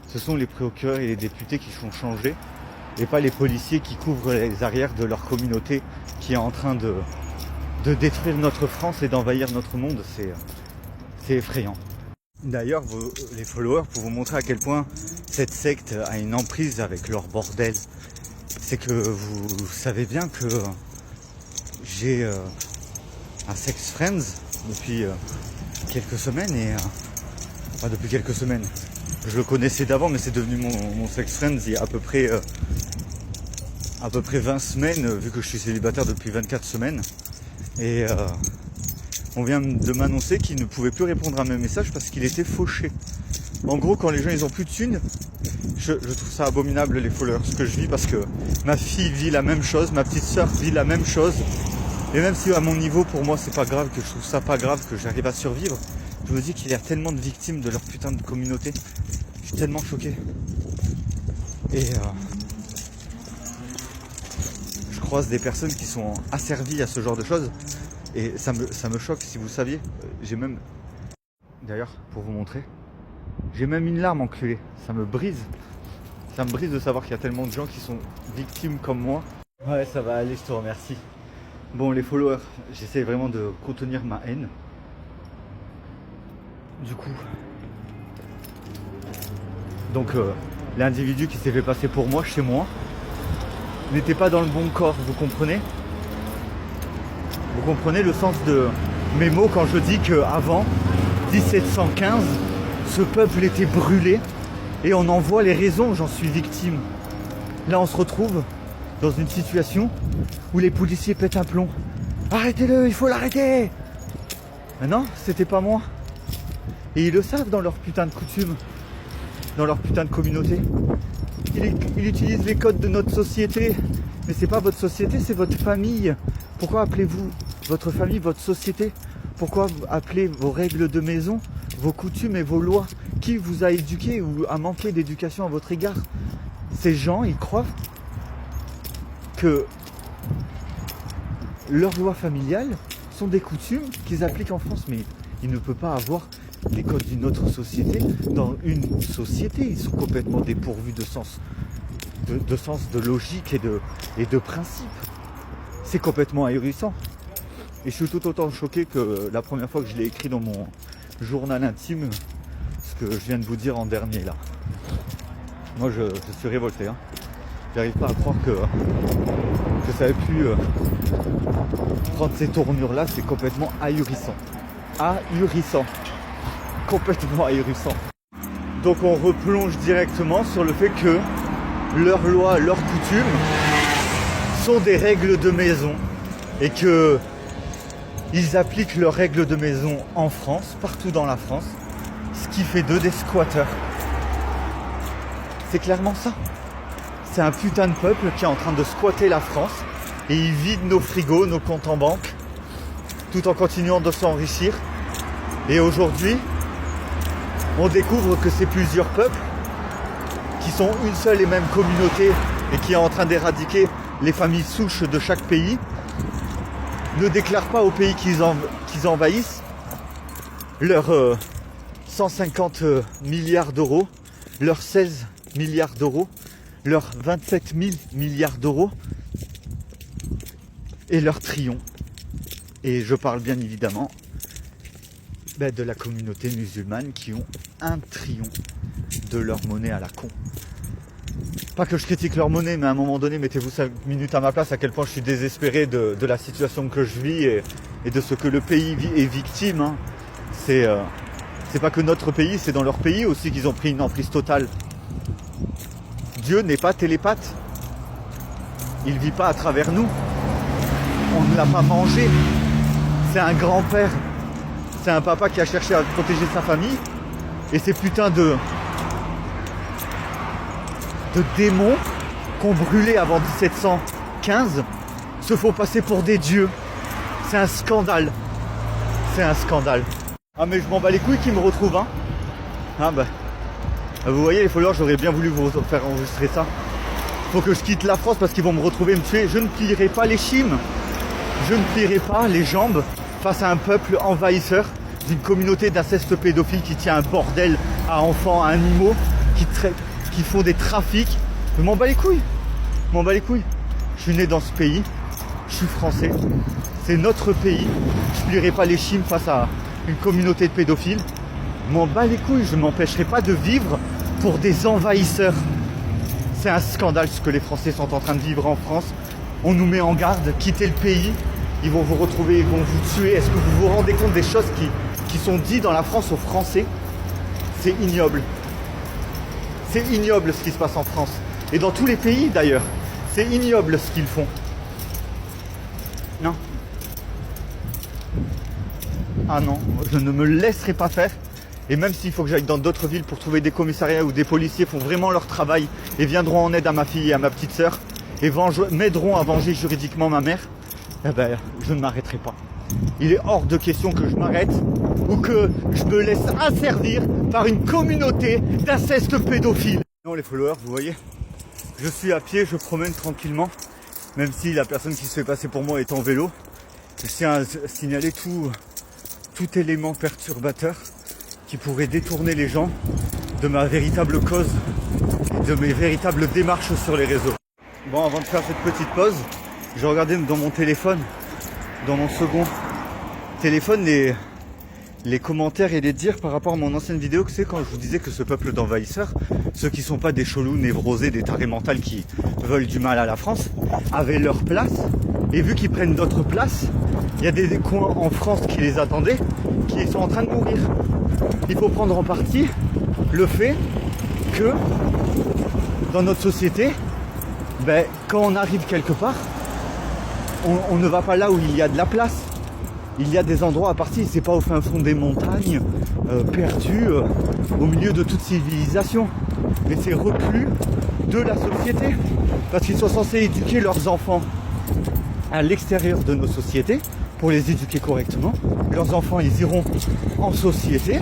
ce sont les procureurs et les députés qui sont changés, et pas les policiers qui couvrent les arrières de leur communauté qui est en train de détruire notre France et d'envahir notre monde. C'est effrayant. D'ailleurs, les followers, pour vous montrer à quel point cette secte a une emprise avec leur bordel, c'est que vous savez bien que j'ai un sex friends depuis quelques semaines, enfin depuis quelques semaines. Je le connaissais d'avant, mais c'est devenu mon sex friends il y a à peu près 20 semaines, vu que je suis célibataire depuis 24 semaines. Et on vient de m'annoncer qu'il ne pouvait plus répondre à mes messages parce qu'il était fauché. En gros, quand les gens ils ont plus de thunes, je trouve ça abominable, les followers, ce que je vis, parce que ma fille vit la même chose, ma petite soeur vit la même chose. Et même si à mon niveau, pour moi, c'est pas grave, que je trouve ça pas grave, que j'arrive à survivre, je me dis qu'il y a tellement de victimes de leur putain de communauté. Je suis tellement choqué. Et je croise des personnes qui sont asservies à ce genre de choses. Et ça me choque, si vous saviez. J'ai même... D'ailleurs, pour vous montrer, j'ai même une larme enculée. Ça me brise. Ça me brise de savoir qu'il y a tellement de gens qui sont victimes comme moi. Ouais, ça va aller, je te remercie. Bon, les followers, j'essaie vraiment de contenir ma haine. du coup. Donc l'individu qui s'est fait passer pour moi chez moi n'était pas dans le bon corps, vous comprenez? Vous comprenez le sens de mes mots quand je dis qu'avant 1715, ce peuple était brûlé et on en voit les raisons, j'en suis victime. Là on se retrouve dans une situation où les policiers pètent un plomb. Arrêtez-le, il faut l'arrêter! Mais non, c'était pas moi. Et ils le savent dans leur putain de coutume, dans leur putain de communauté. Il utilise les codes de notre société. Mais c'est pas votre société, c'est votre famille. Pourquoi appelez-vous votre famille votre société? Pourquoi appelez vos règles de maison, vos coutumes et vos lois? Qui vous a éduqué ou a manqué d'éducation à votre égard? Ces gens, ils croient que leurs lois familiales sont des coutumes qu'ils appliquent en France. Mais il ne peut pas avoir les codes d'une autre société dans une société. Ils sont complètement dépourvus de sens, de logique et de principe. C'est complètement ahurissant. Et je suis tout autant choqué que la première fois que je l'ai écrit dans mon journal intime, ce que je viens de vous dire en dernier là. Moi je suis révolté. J'arrive pas à croire que ça ait pu prendre ces tournures là. C'est complètement ahurissant. Ahurissant. Complètement ahurissant. Donc on replonge directement sur le fait que leurs lois, leurs coutumes sont des règles de maison et que ils appliquent leurs règles de maison en France, partout dans la France, ce qui fait d'eux des squatteurs. C'est clairement ça. C'est un putain de peuple qui est en train de squatter la France et ils vident nos frigos, nos comptes en banque, tout en continuant de s'enrichir. Et aujourd'hui, on découvre que c'est plusieurs peuples qui sont une seule et même communauté et qui est en train d'éradiquer les familles souches de chaque pays, ne déclarent pas au pays qu'ils envahissent leurs 150 milliards d'euros, leurs 16 milliards d'euros, leurs 27 000 milliards d'euros et leur triomphe. Et je parle bien évidemment de la communauté musulmane qui ont un triomphe de leur monnaie à la con. Pas que je critique leur monnaie, mais à un moment donné, mettez-vous 5 minutes à ma place, à quel point je suis désespéré de la situation que je vis et de ce que le pays est victime. C'est pas que notre pays, c'est dans leur pays aussi qu'ils ont pris une emprise totale. Dieu n'est pas télépathe. Il ne vit pas à travers nous. On ne l'a pas mangé. C'est un grand-père. C'est un papa qui a cherché à protéger sa famille. Et ces putains de démons qu'on brûlait avant 1715 se font passer pour des dieux. C'est un scandale. C'est un scandale. Ah mais je m'en bats les couilles qu'ils me retrouvent, hein. Ah bah. Vous voyez les followers, j'aurais bien voulu vous faire enregistrer ça. Faut que je quitte la France parce qu'ils vont me retrouver, me tuer. Je ne plierai pas les chimes. Je ne plierai pas les jambes face à un peuple envahisseur d'une communauté d'inceste pédophile qui tient un bordel à enfants, à animaux, qui font des trafics. Je m'en bats les couilles. Je m'en bats les couilles. Je suis né dans ce pays. Je suis français. C'est notre pays. Je ne plierai pas les chimes face à une communauté de pédophiles. Je m'en bats les couilles. Je ne m'empêcherai pas de vivre pour des envahisseurs. C'est un scandale ce que les Français sont en train de vivre en France. On nous met en garde, quittez le pays, ils vont vous retrouver, ils vont vous tuer. Est-ce que vous vous rendez compte des choses qui sont dites dans la France aux Français? C'est ignoble. C'est ignoble ce qui se passe en France. Et dans tous les pays d'ailleurs. C'est ignoble ce qu'ils font. Non. Ah non, je ne me laisserai pas faire. Et même s'il faut que j'aille dans d'autres villes pour trouver des commissariats où des policiers font vraiment leur travail et viendront en aide à ma fille et à ma petite sœur et m'aideront à venger juridiquement ma mère, eh ben, je ne m'arrêterai pas. Il est hors de question que je m'arrête ou que je me laisse asservir par une communauté d'inceste pédophile. Non les followers, vous voyez, je suis à pied, je promène tranquillement, même si la personne qui se fait passer pour moi est en vélo. Je tiens à signaler tout élément perturbateur qui pourrait détourner les gens de ma véritable cause et de mes véritables démarches sur les réseaux. Bon, avant de faire cette petite pause, j'ai regardé dans mon téléphone, dans mon second téléphone, les les commentaires et les dires par rapport à mon ancienne vidéo, que c'est quand je vous disais que ce peuple d'envahisseurs, ceux qui sont pas des chelous névrosés, des tarés mentales qui veulent du mal à la France, avaient leur place. Et vu qu'ils prennent d'autres places, il y a des coins en France qui les attendaient, qui sont en train de mourir. Il faut prendre en partie le fait que dans notre société, quand on arrive quelque part, on ne va pas là où il y a de la place. Il y a des endroits à partir, c'est pas au fin fond des montagnes, perdus, au milieu de toute civilisation. Mais c'est reclus de la société. Parce qu'ils sont censés éduquer leurs enfants à l'extérieur de nos sociétés, pour les éduquer correctement. Leurs enfants, ils iront en société,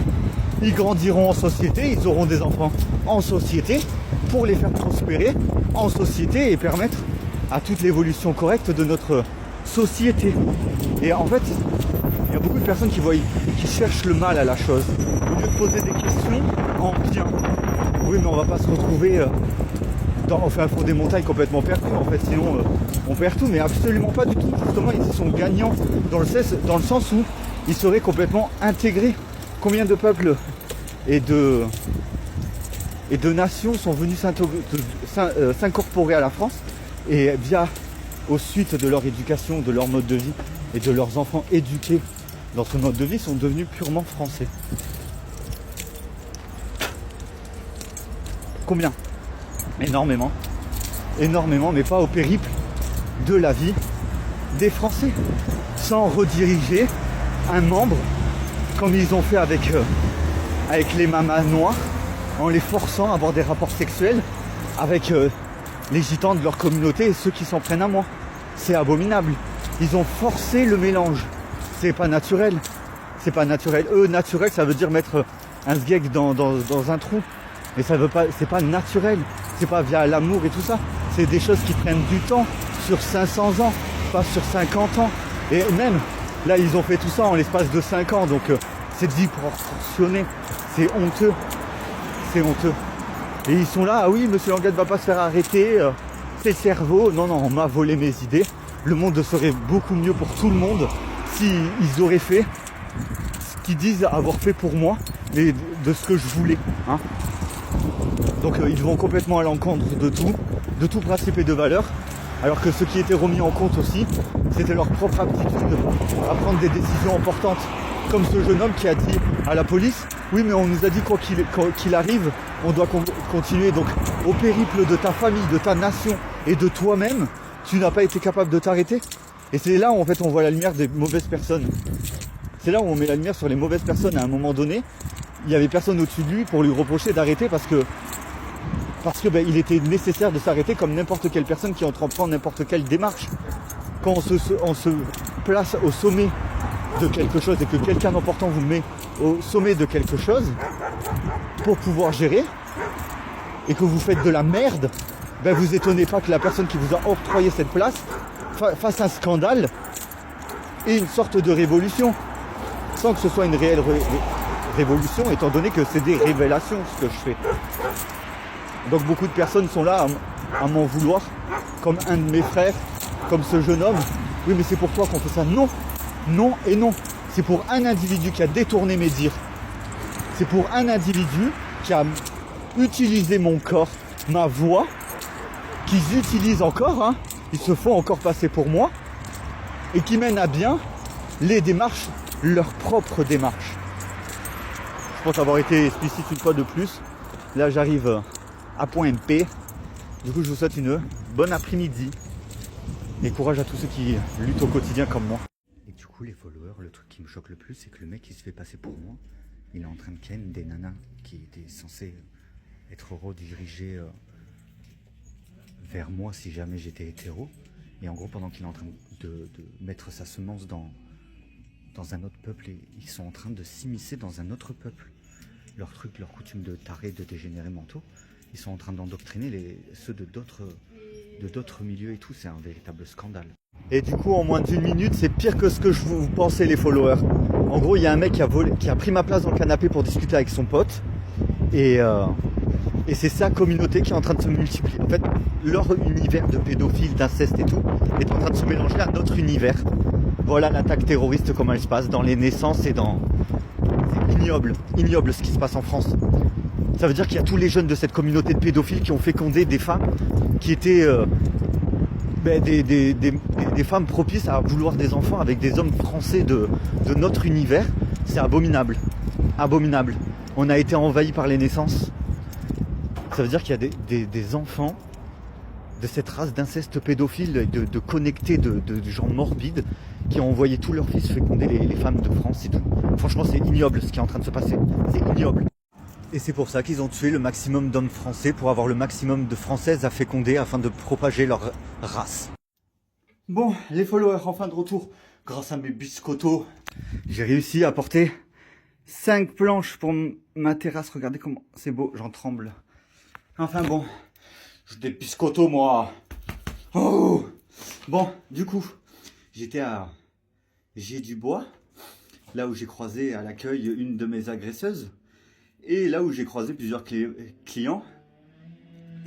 ils grandiront en société, ils auront des enfants en société, pour les faire prospérer en société et permettre à toute l'évolution correcte de notre société. Et en fait, il y a beaucoup de personnes qui cherchent le mal à la chose, au lieu de poser des questions en bien. Oui, mais on va pas se retrouver au fin fond des montagnes complètement perdus, en fait, sinon on perd tout, mais absolument pas du tout. Justement, ils sont gagnants dans le sens où ils seraient complètement intégrés. Combien de peuples et de nations sont venus s'incorporer à la France et via aux suites de leur éducation, de leur mode de vie et de leurs enfants éduqués dans ce mode de vie sont devenus purement français. Combien? Énormément, mais pas au périple de la vie des Français, sans rediriger un membre comme ils ont fait avec les mamas noires, en les forçant à avoir des rapports sexuels avec les gitans de leur communauté et ceux qui s'en prennent à moi. C'est abominable. Ils ont forcé le mélange. C'est pas naturel. C'est pas naturel. Naturel, ça veut dire mettre un sgeg dans un trou. Mais ça veut pas, c'est pas naturel. C'est pas via l'amour et tout ça. C'est des choses qui prennent du temps, sur 500 ans, pas sur 50 ans. Et même, là, ils ont fait tout ça en l'espace de 5 ans. Donc, c'est disproportionné. C'est honteux. C'est honteux. Et ils sont là, ah oui, monsieur Languette va pas se faire arrêter. C'est le cerveau. Non, on m'a volé mes idées. Le monde serait beaucoup mieux pour tout le monde s'ils auraient fait ce qu'ils disent avoir fait pour moi, mais de ce que je voulais. Hein. Donc ils vont complètement à l'encontre de tout principe et de valeur, alors que ce qui était remis en compte aussi, c'était leur propre aptitude à prendre des décisions importantes. Comme ce jeune homme qui a dit à la police, oui mais on nous a dit quoi qu'il arrive, on doit continuer. Donc au périple de ta famille, de ta nation et de toi-même, tu n'as pas été capable de t'arrêter. Et c'est là où en fait on voit la lumière des mauvaises personnes. C'est là où on met la lumière sur les mauvaises personnes. À un moment donné, il y avait personne au-dessus de lui pour lui reprocher d'arrêter parce que il était nécessaire de s'arrêter comme n'importe quelle personne qui entreprend n'importe quelle démarche. Quand on se place au sommet de quelque chose et que quelqu'un d'important vous met au sommet de quelque chose pour pouvoir gérer et que vous faites de la merde, vous étonnez pas que la personne qui vous a octroyé cette place fasse un scandale et une sorte de révolution, sans que ce soit une réelle révolution, étant donné que c'est des révélations ce que je fais. Donc beaucoup de personnes sont là à m'en vouloir, comme un de mes frères, comme ce jeune homme. Oui mais c'est pour toi qu'on fait ça. Non, non et non. C'est pour un individu qui a détourné mes dires. C'est pour un individu qui a utilisé mon corps, ma voix, qu'ils utilisent encore, hein. Ils se font encore passer pour moi, et qui mènent à bien les démarches, leurs propres démarches. Je pense avoir été explicite une fois de plus. Là j'arrive à point MP. Du coup je vous souhaite une bonne après-midi et courage à tous ceux qui luttent au quotidien comme moi. Et du coup les followers, le truc qui me choque le plus, c'est que le mec qui se fait passer pour moi, il est en train de ken des nanas qui étaient censées être redirigées vers moi si jamais j'étais hétéro. Et en gros pendant qu'il est en train de mettre sa semence dans un autre peuple, ils sont en train de s'immiscer dans un autre peuple. Leur truc, leur coutume de tarés, de dégénérés mentaux, ils sont en train d'endoctriner ceux de d'autres milieux et tout, c'est un véritable scandale. Et du coup en moins d'1 minute, c'est pire que ce que vous pensez les followers. En gros il y a un mec qui a pris ma place dans le canapé pour discuter avec son pote, et c'est sa communauté qui est en train de se multiplier. En fait, leur univers de pédophiles, d'inceste et tout, est en train de se mélanger à notre univers. Voilà l'attaque terroriste, comment elle se passe dans les naissances et dans ignoble, ignoble ce qui se passe en France. Ça veut dire qu'il y a tous les jeunes de cette communauté de pédophiles qui ont fécondé des femmes qui étaient des femmes propices à vouloir des enfants avec des hommes français de notre univers. C'est abominable, abominable. On a été envahi par les naissances. Ça veut dire qu'il y a des enfants de cette race d'inceste pédophile, de connectés, de gens morbides, qui ont envoyé tous leurs fils féconder les femmes de France et tout. Franchement, c'est ignoble ce qui est en train de se passer. C'est ignoble. Et c'est pour ça qu'ils ont tué le maximum d'hommes français, pour avoir le maximum de Françaises à féconder afin de propager leur race. Bon, les followers, enfin de retour. Grâce à mes biscottos, j'ai réussi à porter 5 planches pour ma terrasse. Regardez comment c'est beau, j'en tremble. Enfin bon, j'ai des biscottos moi. Oh. Bon, du coup, j'étais à J'ai-du-Bois, là où j'ai croisé à l'accueil une de mes agresseuses. Et là où j'ai croisé plusieurs clients,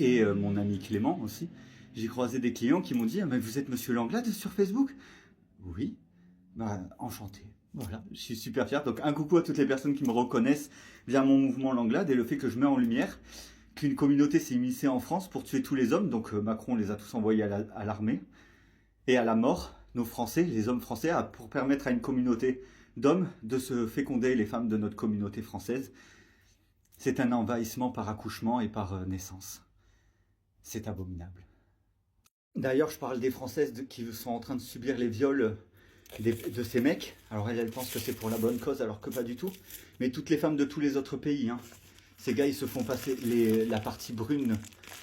et mon ami Clément aussi, j'ai croisé des clients qui m'ont dit « Mais vous êtes Monsieur Langlade sur Facebook ?» Oui, bah enchanté. Voilà, je suis super fier. Donc un coucou à toutes les personnes qui me reconnaissent via mon mouvement Langlade et le fait que je mets en lumière qu'une communauté s'est immiscée en France pour tuer tous les hommes. Donc Macron les a tous envoyés à l'armée et à la mort, nos Français, les hommes français, pour permettre à une communauté d'hommes de se féconder les femmes de notre communauté française. C'est un envahissement par accouchement et par naissance. C'est abominable. D'ailleurs, je parle des Françaises qui sont en train de subir les viols de ces mecs. Alors elles pensent que c'est pour la bonne cause, alors que pas du tout. Mais toutes les femmes de tous les autres pays, hein. Ces gars, ils se font passer, la partie brune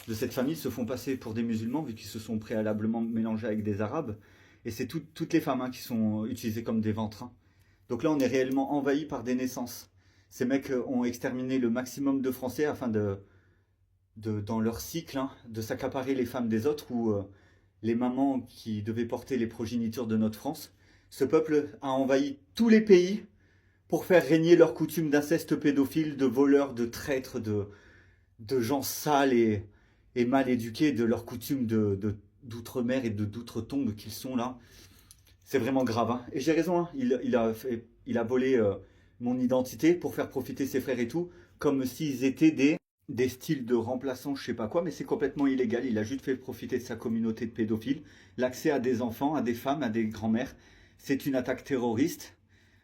de cette famille se font passer pour des musulmans, vu qu'ils se sont préalablement mélangés avec des arabes. Et c'est toutes les femmes qui sont utilisées comme des ventres. Hein. Donc là, on est réellement envahi par des naissances. Ces mecs ont exterminé le maximum de Français afin dans leur cycle, de s'accaparer les femmes des autres ou les mamans qui devaient porter les progénitures de notre France. Ce peuple a envahi tous les pays pour faire régner leurs coutumes d'inceste pédophile, de voleurs, de traîtres, de gens sales et mal éduqués, de leurs coutumes d'outre-mer et d'outre-tombe qu'ils sont là. C'est vraiment grave. Hein. Et j'ai raison, hein. Il a volé mon identité pour faire profiter ses frères et tout, comme s'ils étaient des styles de remplaçants, je sais pas quoi, mais c'est complètement illégal. Il a juste fait profiter de sa communauté de pédophiles. L'accès à des enfants, à des femmes, à des grands-mères, c'est une attaque terroriste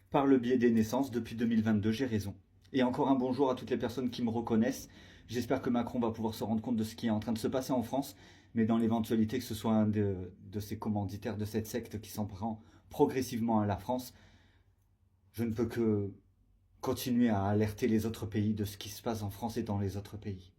par le biais des naissances depuis 2022, j'ai raison. Et encore un bonjour à toutes les personnes qui me reconnaissent. J'espère que Macron va pouvoir se rendre compte de ce qui est en train de se passer en France, mais dans l'éventualité que ce soit un de ces commanditaires de cette secte qui s'en prend progressivement à la France, je ne peux que continuer à alerter les autres pays de ce qui se passe en France et dans les autres pays.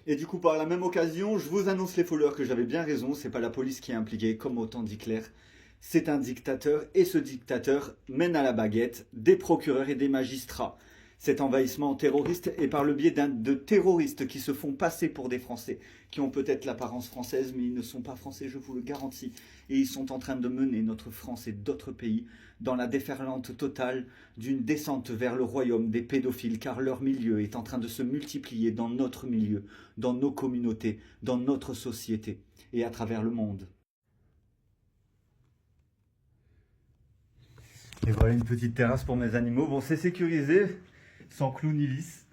Et du coup, par la même occasion, je vous annonce les followers que j'avais bien raison, c'est pas la police qui est impliquée, comme autant dit Claire. C'est un dictateur, et ce dictateur mène à la baguette des procureurs et des magistrats. Cet envahissement terroriste est par le biais de terroristes qui se font passer pour des Français, qui ont peut-être l'apparence française, mais ils ne sont pas français, je vous le garantis. Et ils sont en train de mener notre France et d'autres pays dans la déferlante totale d'une descente vers le royaume des pédophiles, car leur milieu est en train de se multiplier dans notre milieu, dans nos communautés, dans notre société et à travers le monde. Et voilà une petite terrasse pour mes animaux. Bon, c'est sécurisé, sans clou ni vis.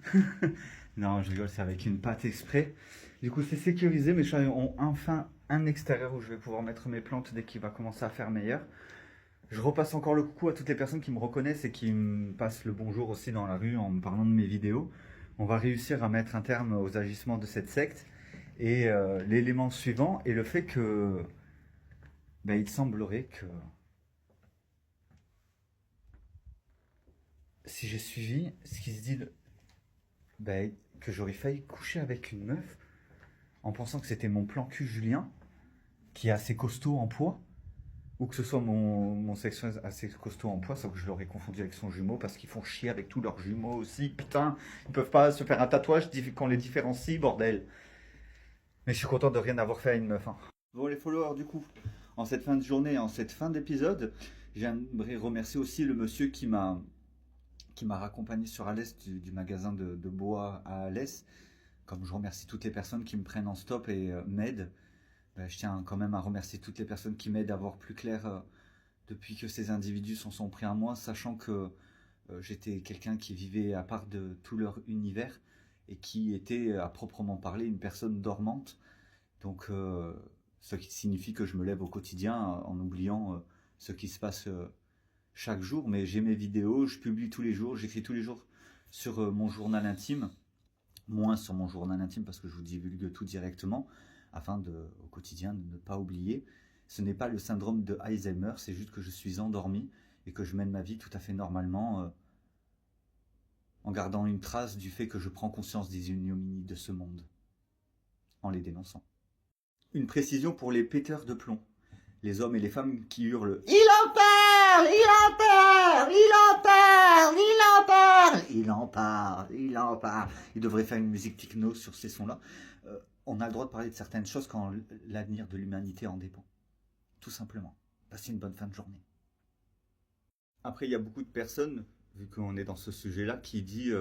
Non, je rigole, c'est avec une pâte exprès. Du coup, c'est sécurisé, mes chats ont enfin un extérieur où je vais pouvoir mettre mes plantes dès qu'il va commencer à faire meilleur. Je repasse encore le coucou à toutes les personnes qui me reconnaissent et qui me passent le bonjour aussi dans la rue en me parlant de mes vidéos. On va réussir à mettre un terme aux agissements de cette secte. Et l'élément suivant est le fait que il semblerait que si j'ai suivi ce qui se dit, que j'aurais failli coucher avec une meuf en pensant que c'était mon plan cul Julien, qui est assez costaud en poids, ou que ce soit mon sexe assez costaud en poids, sauf que je l'aurais confondu avec son jumeau parce qu'ils font chier avec tous leurs jumeaux aussi. Putain, ils peuvent pas se faire un tatouage qu'on les différencie, bordel. Mais je suis content de rien avoir fait à une meuf. Hein. Bon, les followers, du coup, en cette fin de journée, en cette fin d'épisode, j'aimerais remercier aussi le monsieur qui m'a raccompagné sur Alès du magasin de bois à Alès. Comme je remercie toutes les personnes qui me prennent en stop et m'aident, je tiens quand même à remercier toutes les personnes qui m'aident à voir plus clair depuis que ces individus s'en sont pris à moi, sachant que J'étais quelqu'un qui vivait à part de tout leur univers et qui était à proprement parler une personne dormante. Donc, ce qui signifie que je me lève au quotidien en oubliant ce qui se passe chaque jour. Mais j'ai mes vidéos, je publie tous les jours, j'écris tous les jours sur mon journal intime, moins sur mon journal intime parce que je vous divulgue tout directement, afin au quotidien de ne pas oublier. Ce n'est pas le syndrome de Alzheimer, c'est juste que je suis endormi et que je mène ma vie tout à fait normalement, en gardant une trace du fait que je prends conscience des ignominies de ce monde, en les dénonçant. Une précision pour les péteurs de plomb, les hommes et les femmes qui hurlent « Il en parle, il en parle, il en parle, il en parle, il en parle, il en parle ». Il devrait faire une musique techno sur ces sons-là. On a le droit de parler de certaines choses quand l'avenir de l'humanité en dépend. Tout simplement. Passez une bonne fin de journée. Après, il y a beaucoup de personnes, vu qu'on est dans ce sujet-là, qui disent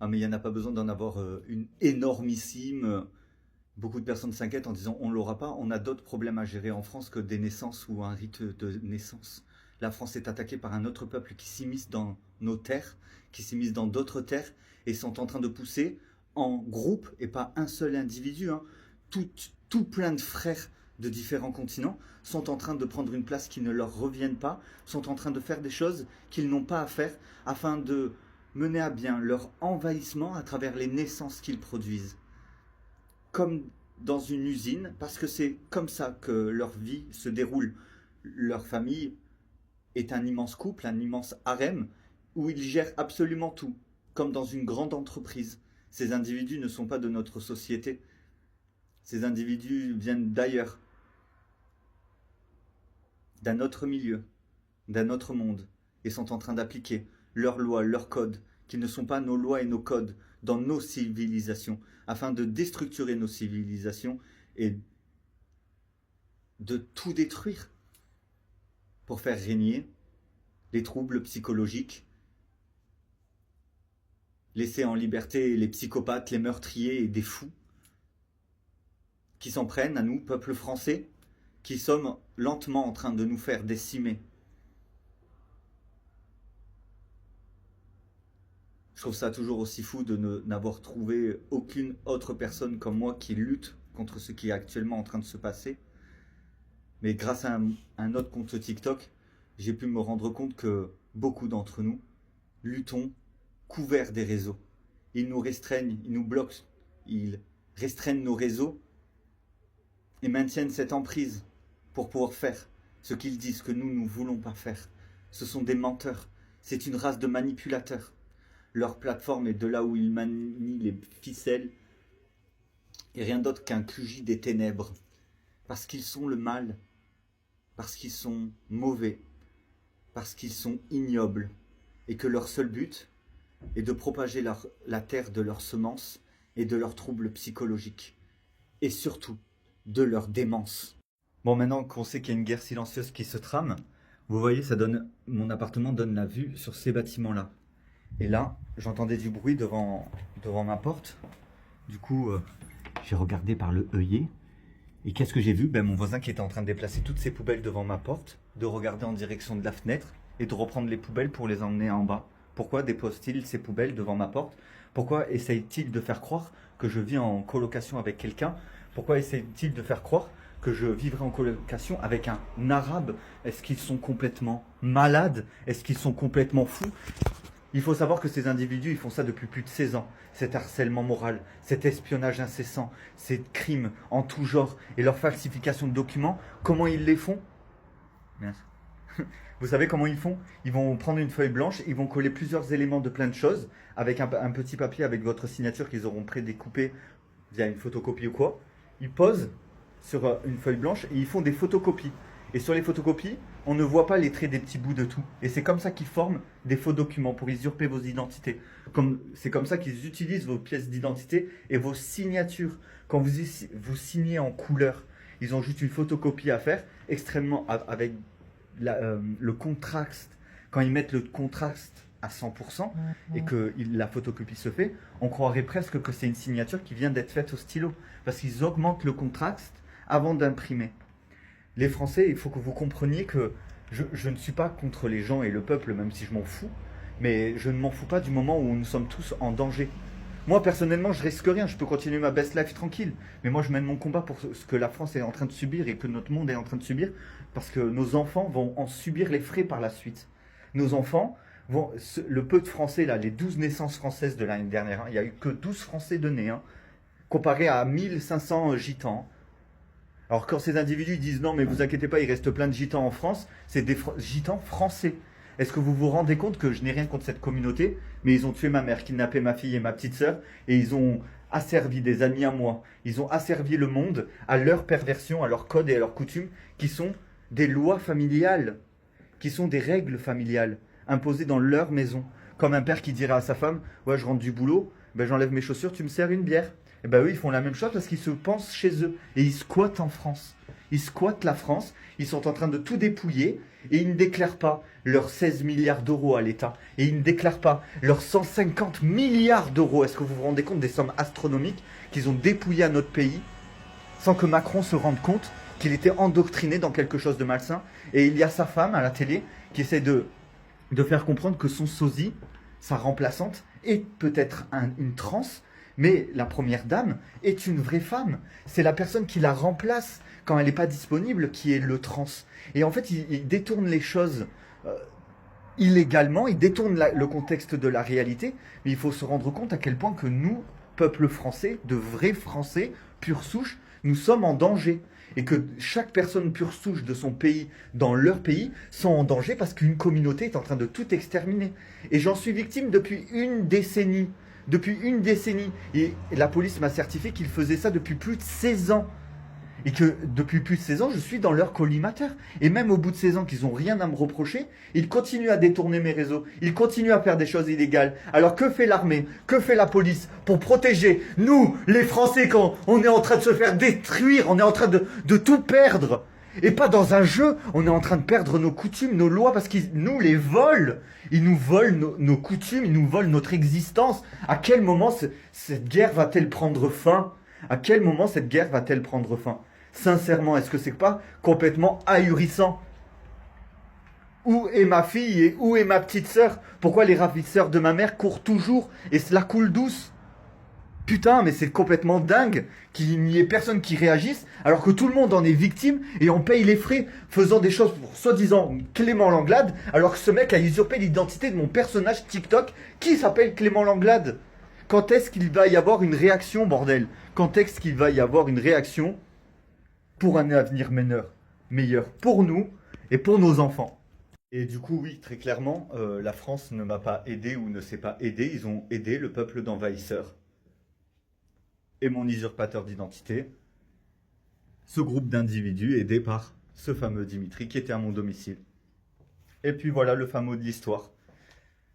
ah mais il n'y en a pas besoin d'en avoir une énormissime. Beaucoup de personnes s'inquiètent en disant on ne l'aura pas. On a d'autres problèmes à gérer en France que des naissances ou un rite de naissance. La France est attaquée par un autre peuple qui s'immisce dans nos terres, qui s'immisce dans d'autres terres et sont en train de pousser en groupe et pas un seul individu. Hein. Tout plein de frères de différents continents sont en train de prendre une place qui ne leur revienne pas, sont en train de faire des choses qu'ils n'ont pas à faire afin de mener à bien leur envahissement à travers les naissances qu'ils produisent. Comme dans une usine, parce que c'est comme ça que leur vie se déroule. Leur famille est un immense couple, un immense harem, où ils gèrent absolument tout, comme dans une grande entreprise. Ces individus ne sont pas de notre société. Ces individus viennent d'ailleurs, d'un autre milieu, d'un autre monde, et sont en train d'appliquer leurs lois, leurs codes, qui ne sont pas nos lois et nos codes, dans nos civilisations, afin de déstructurer nos civilisations et de tout détruire pour faire régner les troubles psychologiques, laisser en liberté les psychopathes, les meurtriers et des fous qui s'en prennent à nous, peuple français, qui sommes lentement en train de nous faire décimer. Je trouve ça toujours aussi fou de n'avoir trouvé aucune autre personne comme moi qui lutte contre ce qui est actuellement en train de se passer. Mais grâce à un autre compte TikTok, j'ai pu me rendre compte que beaucoup d'entre nous luttons couverts des réseaux. Ils nous restreignent, ils nous bloquent, ils restreignent nos réseaux et maintiennent cette emprise pour pouvoir faire ce qu'ils disent que nous ne voulons pas faire. Ce sont des menteurs, c'est une race de manipulateurs. Leur plateforme est de là où ils manient les ficelles et rien d'autre qu'un QJ des ténèbres. Parce qu'ils sont le mal, parce qu'ils sont mauvais, parce qu'ils sont ignobles et que leur seul but est de propager la terre de leurs semences et de leurs troubles psychologiques et surtout de leur démence. Bon, maintenant qu'on sait qu'il y a une guerre silencieuse qui se trame, vous voyez, mon appartement donne la vue sur ces bâtiments-là. Et là, j'entendais du bruit devant ma porte. Du coup, j'ai regardé par le œillet. Et qu'est-ce que j'ai vu? Mon voisin qui était en train de déplacer toutes ses poubelles devant ma porte, de regarder en direction de la fenêtre et de reprendre les poubelles pour les emmener en bas. Pourquoi dépose-t-il ces poubelles devant ma porte? Pourquoi essaye-t-il de faire croire que je vis en colocation avec quelqu'un? Pourquoi essaye-t-il de faire croire que je vivrai en colocation avec un arabe? Est-ce qu'ils sont complètement malades? Est-ce qu'ils sont complètement fous? Il faut savoir que ces individus, ils font ça depuis plus de 16 ans. Cet harcèlement moral, cet espionnage incessant, ces crimes en tout genre et leur falsification de documents, comment ils les font? Merci. Vous savez comment ils font? Ils vont prendre une feuille blanche, ils vont coller plusieurs éléments de plein de choses avec un petit papier avec votre signature qu'ils auront prédécoupé via une photocopie ou quoi. Ils posent sur une feuille blanche et ils font des photocopies. Et sur les photocopies, on ne voit pas les traits des petits bouts de tout. Et c'est comme ça qu'ils forment des faux documents pour usurper vos identités. C'est comme ça qu'ils utilisent vos pièces d'identité et vos signatures. Quand vous signez en couleur, ils ont juste une photocopie à faire, extrêmement avec le contraste. Quand ils mettent le contraste à 100% et que la photocopie se fait, on croirait presque que c'est une signature qui vient d'être faite au stylo. Parce qu'ils augmentent le contraste avant d'imprimer. Les Français, il faut que vous compreniez que je ne suis pas contre les gens et le peuple, même si je m'en fous. Mais je ne m'en fous pas du moment où nous sommes tous en danger. Moi, personnellement, je risque rien. Je peux continuer ma best life tranquille. Mais moi, je mène mon combat pour ce que la France est en train de subir et que notre monde est en train de subir. Parce que nos enfants vont en subir les frais par la suite. Nos enfants vont... Le peu de Français, là, les 12 naissances françaises de l'année dernière, hein, il n'y a eu que 12 Français de nés, hein, comparé à 1500 gitans. Alors quand ces individus disent non mais vous inquiétez pas, il reste plein de gitans en France, c'est des gitans français. Est-ce que vous vous rendez compte que je n'ai rien contre cette communauté, mais ils ont tué ma mère, kidnappé ma fille et ma petite sœur, et ils ont asservi des amis à moi, ils ont asservi le monde à leur perversion, à leurs codes et à leurs coutumes, qui sont des lois familiales, qui sont des règles familiales, imposées dans leur maison. Comme un père qui dirait à sa femme, ouais je rentre du boulot, ben j'enlève mes chaussures, tu me sers une bière. Et ben eux, ils font la même chose parce qu'ils se pensent chez eux. Et ils squattent en France. Ils squattent la France. Ils sont en train de tout dépouiller. Et ils ne déclarent pas leurs 16 milliards d'euros à l'État. Et ils ne déclarent pas leurs 150 milliards d'euros. Est-ce que vous vous rendez compte des sommes astronomiques qu'ils ont dépouillées à notre pays sans que Macron se rende compte qu'il était endoctriné dans quelque chose de malsain. Et il y a sa femme à la télé qui essaie de faire comprendre que son sosie, sa remplaçante, est peut-être une trans. Mais la première dame est une vraie femme. C'est la personne qui la remplace quand elle n'est pas disponible qui est le trans. Et en fait, il détourne les choses illégalement, il détourne le contexte de la réalité. Mais il faut se rendre compte à quel point que nous, peuple français, de vrais Français, pure souche, nous sommes en danger. Et que chaque personne pure souche de son pays, dans leur pays, sont en danger parce qu'une communauté est en train de tout exterminer. Et j'en suis victime depuis une décennie. Depuis une décennie. Et la police m'a certifié qu'ils faisaient ça depuis plus de 16 ans. Et que depuis plus de 16 ans, je suis dans leur collimateur. Et même au bout de 16 ans qu'ils n'ont rien à me reprocher, ils continuent à détourner mes réseaux. Ils continuent à faire des choses illégales. Alors que fait l'armée? Que fait la police pour protéger nous, les Français, quand on est en train de se faire détruire, on est en train de tout perdre? Et pas dans un jeu, on est en train de perdre nos coutumes, nos lois, parce qu'ils nous les volent. Ils nous volent nos coutumes, ils nous volent notre existence. À quel moment cette guerre va-t-elle prendre fin? À quel moment cette guerre va-t-elle prendre fin? Sincèrement, est-ce que c'est pas complètement ahurissant? Où est ma fille et où est ma petite sœur? Pourquoi les ravisseurs de ma mère courent toujours et cela coule douce? Putain, mais c'est complètement dingue qu'il n'y ait personne qui réagisse alors que tout le monde en est victime et on paye les frais faisant des choses pour soi-disant Clément Langlade alors que ce mec a usurpé l'identité de mon personnage TikTok qui s'appelle Clément Langlade. Quand est-ce qu'il va y avoir une réaction, bordel? Quand est-ce qu'il va y avoir une réaction pour un avenir meilleur pour nous et pour nos enfants? Et du coup, oui, très clairement, la France ne m'a pas aidé ou ne s'est pas aidé. Ils ont aidé le peuple d'envahisseurs et mon usurpateur d'identité, ce groupe d'individus aidé par ce fameux Dimitri qui était à mon domicile. Et puis voilà le fameux de l'histoire.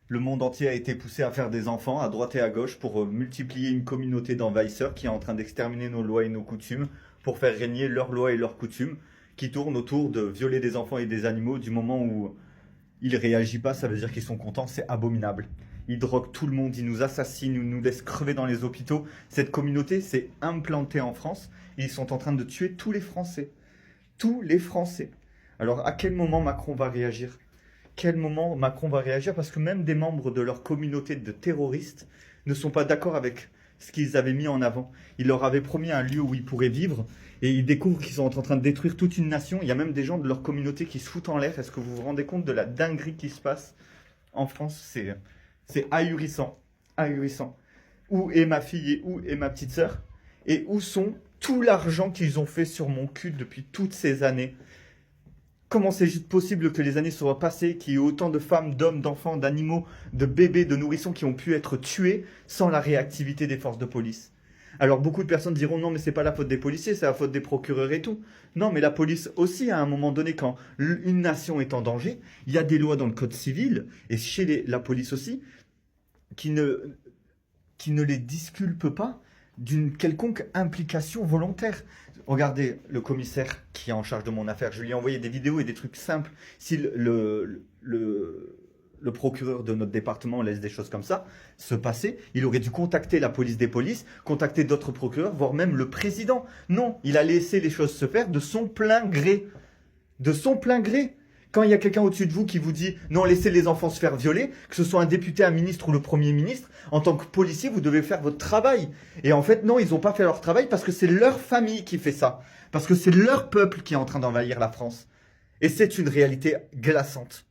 Le monde entier a été poussé à faire des enfants à droite et à gauche pour multiplier une communauté d'envahisseurs qui est en train d'exterminer nos lois et nos coutumes pour faire régner leurs lois et leurs coutumes qui tournent autour de violer des enfants et des animaux. Du moment où il ne réagit pas, ça veut dire qu'ils sont contents, c'est abominable. Ils droguent tout le monde, ils nous assassinent, ils nous laissent crever dans les hôpitaux. Cette communauté s'est implantée en France et ils sont en train de tuer tous les Français. Tous les Français. Alors à quel moment Macron va réagir? Quel moment Macron va réagir? Parce que même des membres de leur communauté de terroristes ne sont pas d'accord avec ce qu'ils avaient mis en avant. Ils leur avaient promis un lieu où ils pourraient vivre et ils découvrent qu'ils sont en train de détruire toute une nation. Il y a même des gens de leur communauté qui se foutent en l'air. Est-ce que vous vous rendez compte de la dinguerie qui se passe en France? C'est ahurissant, ahurissant. Où est ma fille et où est ma petite sœur? Et où sont tout l'argent qu'ils ont fait sur mon cul depuis toutes ces années? Comment c'est juste possible que les années soient passées, qu'il y ait autant de femmes, d'hommes, d'enfants, d'animaux, de bébés, de nourrissons qui ont pu être tués sans la réactivité des forces de police? Alors beaucoup de personnes diront non mais c'est pas la faute des policiers, c'est la faute des procureurs et tout. Non mais la police aussi à un moment donné quand une nation est en danger, il y a des lois dans le code civil et chez la police aussi qui ne les disculpent pas d'une quelconque implication volontaire. Regardez le commissaire qui est en charge de mon affaire, je lui ai envoyé des vidéos et des trucs simples. Si le procureur de notre département laisse des choses comme ça se passer, il aurait dû contacter la police des polices, contacter d'autres procureurs, voire même le président. Non, il a laissé les choses se faire de son plein gré. De son plein gré. Quand il y a quelqu'un au-dessus de vous qui vous dit non, laissez les enfants se faire violer, que ce soit un député, un ministre ou le Premier ministre, en tant que policier, vous devez faire votre travail. Et en fait, non, ils n'ont pas fait leur travail parce que c'est leur famille qui fait ça. Parce que c'est leur peuple qui est en train d'envahir la France. Et c'est une réalité glaçante.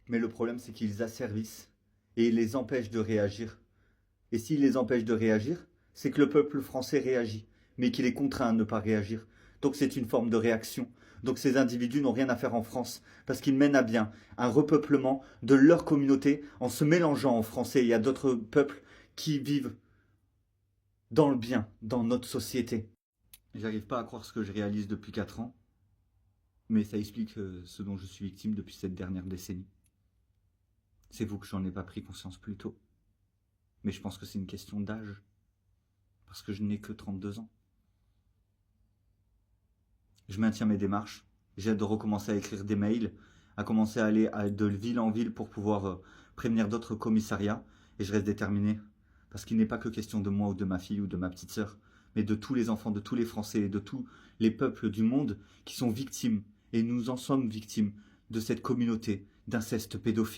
Mais le problème, c'est qu'ils asservissent et ils les empêchent de réagir. Et s'ils les empêchent de réagir, c'est que le peuple français réagit, mais qu'il est contraint à ne pas réagir. Donc c'est une forme de réaction. Donc ces individus n'ont rien à faire en France, parce qu'ils mènent à bien un repeuplement de leur communauté en se mélangeant en français et à d'autres peuples qui vivent dans le bien, dans notre société. J'arrive pas à croire ce que je réalise depuis 4 ans, mais ça explique ce dont je suis victime depuis cette dernière décennie. C'est vous que j'en ai pas pris conscience plus tôt. Mais je pense que c'est une question d'âge, parce que je n'ai que 32 ans. Je maintiens mes démarches, j'ai hâte de recommencer à écrire des mails, à commencer à aller de ville en ville pour pouvoir prévenir d'autres commissariats, et je reste déterminé, parce qu'il n'est pas que question de moi ou de ma fille ou de ma petite sœur, mais de tous les enfants, de tous les Français et de tous les peuples du monde qui sont victimes, et nous en sommes victimes, de cette communauté d'inceste pédophile.